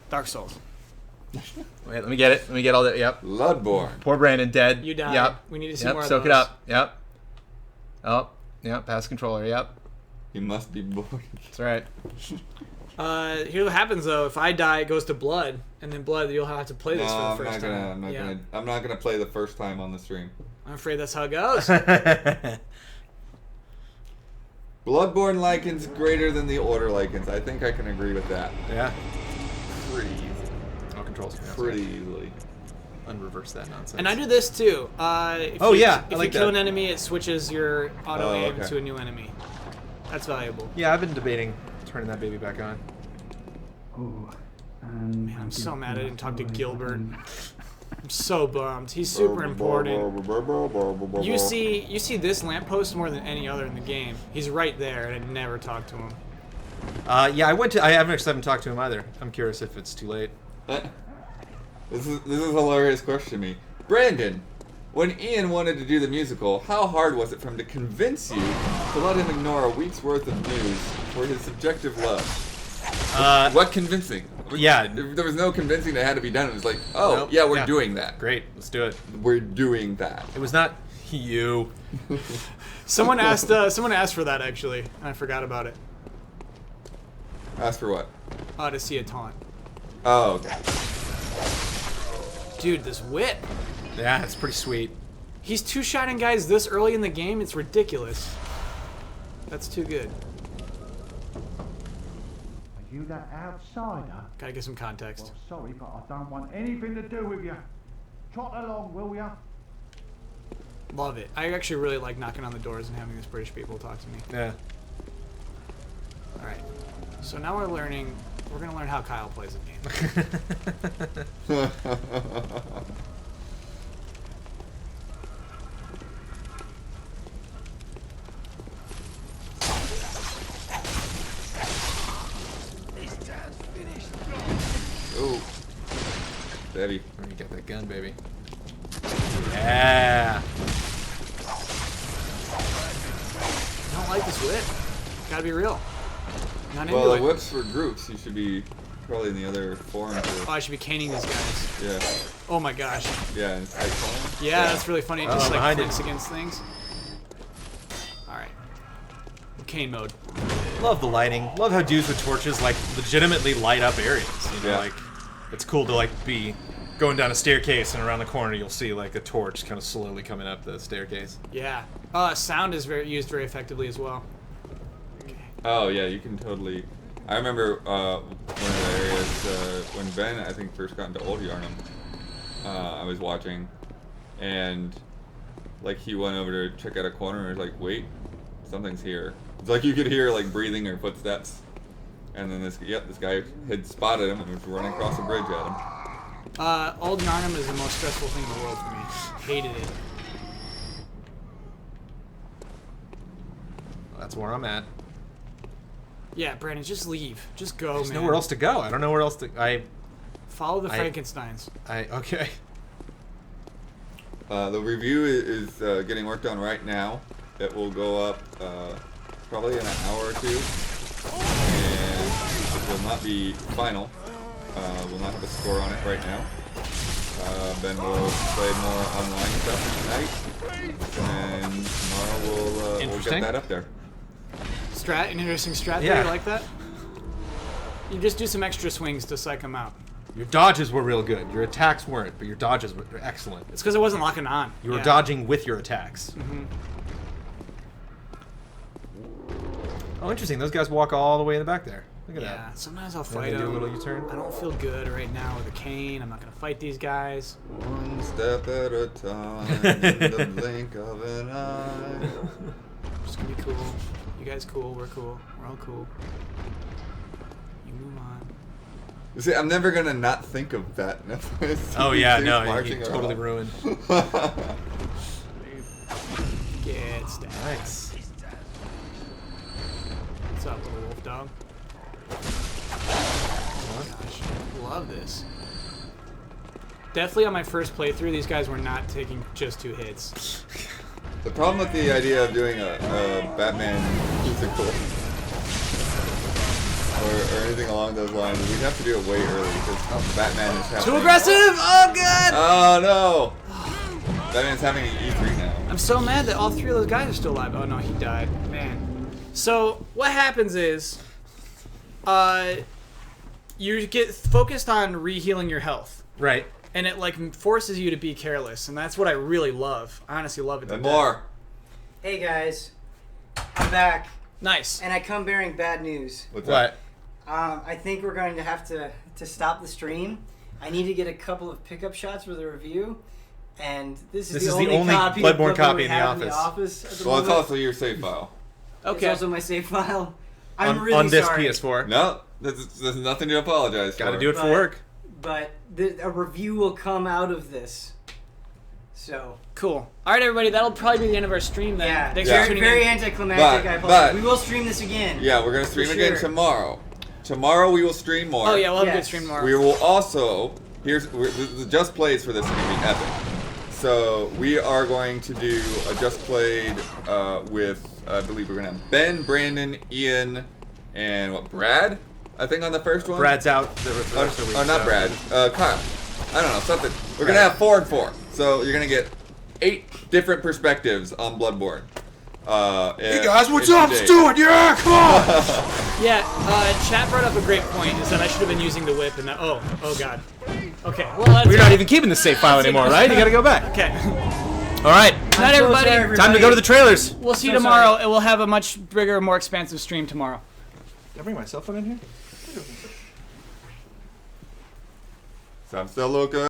Speaker 4: Dark Souls.
Speaker 1: Wait, let me get it. Let me get all that. Yep.
Speaker 3: Bloodborne.
Speaker 1: Poor Brandon dead.
Speaker 4: You died.
Speaker 1: Yep.
Speaker 4: We need to see
Speaker 1: Yep.
Speaker 4: more of
Speaker 1: Soak it
Speaker 4: those.
Speaker 1: up. Yep. Oh. Yep. Pass controller. Yep.
Speaker 3: You must be bored.
Speaker 1: That's right.
Speaker 4: Here's what happens though. If I die, it goes to blood, and then blood, you'll have to play this for the first time.
Speaker 3: I'm not gonna play the first time on the stream.
Speaker 4: I'm afraid that's how it goes.
Speaker 3: Bloodborne lichens greater than the Order lichens. I think I can agree with that.
Speaker 1: Yeah.
Speaker 3: Pretty easy.
Speaker 1: No controls.
Speaker 3: Pretty easily.
Speaker 1: Unreverse that nonsense.
Speaker 4: And I do this too. If
Speaker 1: Oh,
Speaker 4: you,
Speaker 1: yeah,
Speaker 4: If
Speaker 1: I like
Speaker 4: you kill
Speaker 1: that.
Speaker 4: an enemy, it switches your auto aim
Speaker 3: okay.
Speaker 4: to a new enemy. That's valuable.
Speaker 1: Yeah, I've been debating turning that baby back on.
Speaker 4: Man, I'm so mad I didn't talk to Gilbert. I'm so bummed. He's super important. You see this lamppost more than any other in the game. He's right there, and I never talked to him.
Speaker 1: Yeah, I haven't talked to him either. I'm curious if it's too late.
Speaker 3: This is a hilarious question to me. Brandon, when Ian wanted to do the musical, how hard was it for him to convince you to let him ignore a week's worth of news for his subjective love? What convincing?
Speaker 1: Yeah.
Speaker 3: There was no convincing that had to be done. It was like, oh,
Speaker 1: Nope.
Speaker 3: yeah, we're doing that.
Speaker 1: Great, let's do it.
Speaker 3: We're doing that.
Speaker 1: It was not you.
Speaker 4: Someone asked for that actually, and I forgot about it.
Speaker 3: Ask for what?
Speaker 4: To see a taunt.
Speaker 3: Oh, okay.
Speaker 4: Dude, this whip.
Speaker 1: Yeah, it's pretty sweet.
Speaker 4: He's two-shotting guys this early in the game. It's ridiculous. That's too good.
Speaker 6: Are you that outsider?
Speaker 4: Gotta get some context.
Speaker 6: Well, sorry, but I don't want anything to do with you. Trot along, will ya?
Speaker 4: Love it. I actually really like knocking on the doors and having these British people talk to me.
Speaker 1: Yeah.
Speaker 4: All right. So now we're gonna learn how Kyle plays the game.
Speaker 3: Ooh. Steady.
Speaker 1: Let me get that gun, baby. Yeah.
Speaker 4: I don't like this whip. Gotta be real. Not into
Speaker 3: Well,
Speaker 4: it.
Speaker 3: whips for groups. You should be probably in the other forum.
Speaker 4: Oh, I should be caning these guys.
Speaker 3: Yeah.
Speaker 4: Oh my gosh.
Speaker 3: Yeah, and tight column.
Speaker 4: Yeah, that's really funny. It just like
Speaker 1: behind
Speaker 4: clicks against things. All right. Cane mode.
Speaker 1: Love the lighting. Love how dudes with torches like legitimately light up areas. You know,
Speaker 3: Yeah.
Speaker 1: like it's cool to like be going down a staircase and around the corner you'll see like a torch kind of slowly coming up the staircase.
Speaker 4: Yeah. Sound is used very effectively as well.
Speaker 3: Oh yeah, you can totally. I remember one of the areas when Ben, I think, first got into Old Yharnam. I was watching, and like he went over to check out a corner and was like, "Wait, something's here." It's like you could hear like breathing or footsteps, and then this guy had spotted him and was running across the bridge at him.
Speaker 4: Old Yharnam is the most stressful thing in the world for me. Hated it.
Speaker 1: That's where I'm at.
Speaker 4: Yeah, Brandon, just leave. Just go,
Speaker 1: There's
Speaker 4: man.
Speaker 1: nowhere else to go. I don't know where else to...
Speaker 4: Follow the Frankensteins.
Speaker 1: Okay.
Speaker 3: The review is getting worked on right now. It will go up probably in an hour or two. And it will not be final. We'll not have a score on it right now. Ben will play more online stuff tonight. And tomorrow we'll get that up there.
Speaker 4: An interesting strat there, you like that? You just do some extra swings to psych them out.
Speaker 1: Your dodges were real good. Your attacks weren't, but your dodges were excellent.
Speaker 4: It's because I wasn't locking on.
Speaker 1: You were dodging with your attacks.
Speaker 4: Mm-hmm.
Speaker 1: Oh, interesting. Those guys walk all the way in the back there. Look at that.
Speaker 4: Yeah, sometimes I'll fight
Speaker 1: do
Speaker 4: them.
Speaker 1: a little U-turn.
Speaker 4: I don't feel good right now with a cane. I'm not going to fight these guys.
Speaker 3: One step at a time, the blink of an eye.
Speaker 4: Just going to be cool. You guys cool. We're cool. We're all cool. You move on.
Speaker 3: You see, I'm never going to not think of that.
Speaker 1: Oh, yeah, no. You totally ruined.
Speaker 4: Get stabbed.
Speaker 1: Nice.
Speaker 4: What's up, little wolf dog? Oh, gosh. Love this. Definitely on my first playthrough, these guys were not taking just 2 hits.
Speaker 3: The problem with the idea of doing a Batman musical or anything along those lines is we'd have to do it way early because Batman is having...
Speaker 4: Too aggressive! Oh, God!
Speaker 3: Oh, no! Batman's having an E3 now.
Speaker 4: I'm so mad that all 3 of those guys are still alive. Oh, no, he died. Man. So, what happens is... you get focused on re-healing your health.
Speaker 1: Right.
Speaker 4: And it, like, forces you to be careless. And that's what I really love. I honestly love it.
Speaker 3: And more.
Speaker 2: Hey, guys. I'm back.
Speaker 4: Nice.
Speaker 2: And I come bearing bad news.
Speaker 3: What's that?
Speaker 2: I think we're going to have to stop the stream. I need to get a couple of pickup shots for the review. And this is the only
Speaker 1: Bloodborne copy in the
Speaker 2: office.
Speaker 3: Well, it's also your save file.
Speaker 2: Okay. It's also my save file. I'm
Speaker 1: on
Speaker 2: really
Speaker 1: this
Speaker 2: sorry.
Speaker 1: PS4.
Speaker 3: No, there's nothing to apologize for.
Speaker 1: Gotta do it for work.
Speaker 2: But a review will come out of this. So
Speaker 4: cool. All right, everybody. That'll probably be the end of our stream then.
Speaker 2: Yeah.
Speaker 4: Thanks for tuning
Speaker 2: very
Speaker 4: in.
Speaker 2: anticlimactic. I apologize. We will stream this again.
Speaker 3: Yeah, we're gonna stream again tomorrow. Tomorrow we will stream more.
Speaker 4: Oh yeah, we'll have a good stream tomorrow.
Speaker 3: We will also the Just Plays for this are gonna be epic. So we are going to do a Just Played with I believe we're gonna have Ben, Brandon, Ian, and Brad? I think on the first one.
Speaker 1: Brad's out.
Speaker 3: Not Brad. Kyle. I don't know, something. We're gonna have 4 and 4. So you're gonna get 8 different perspectives on Bloodborne.
Speaker 1: Hey guys, what's up? Let's do it! Yeah, come on!
Speaker 4: Yeah, chat brought up a great point. Is that I should have been using the whip and that. Oh god. Okay. Well, that's
Speaker 1: We're not even keeping the save file anymore, right? You gotta go back.
Speaker 4: Okay.
Speaker 1: All right.
Speaker 4: Night, everybody.
Speaker 1: Time to go to the trailers.
Speaker 4: We'll see you tomorrow, and we'll have a much bigger, more expansive stream tomorrow.
Speaker 1: Did I bring my cell phone in here?
Speaker 3: So I'm still looking.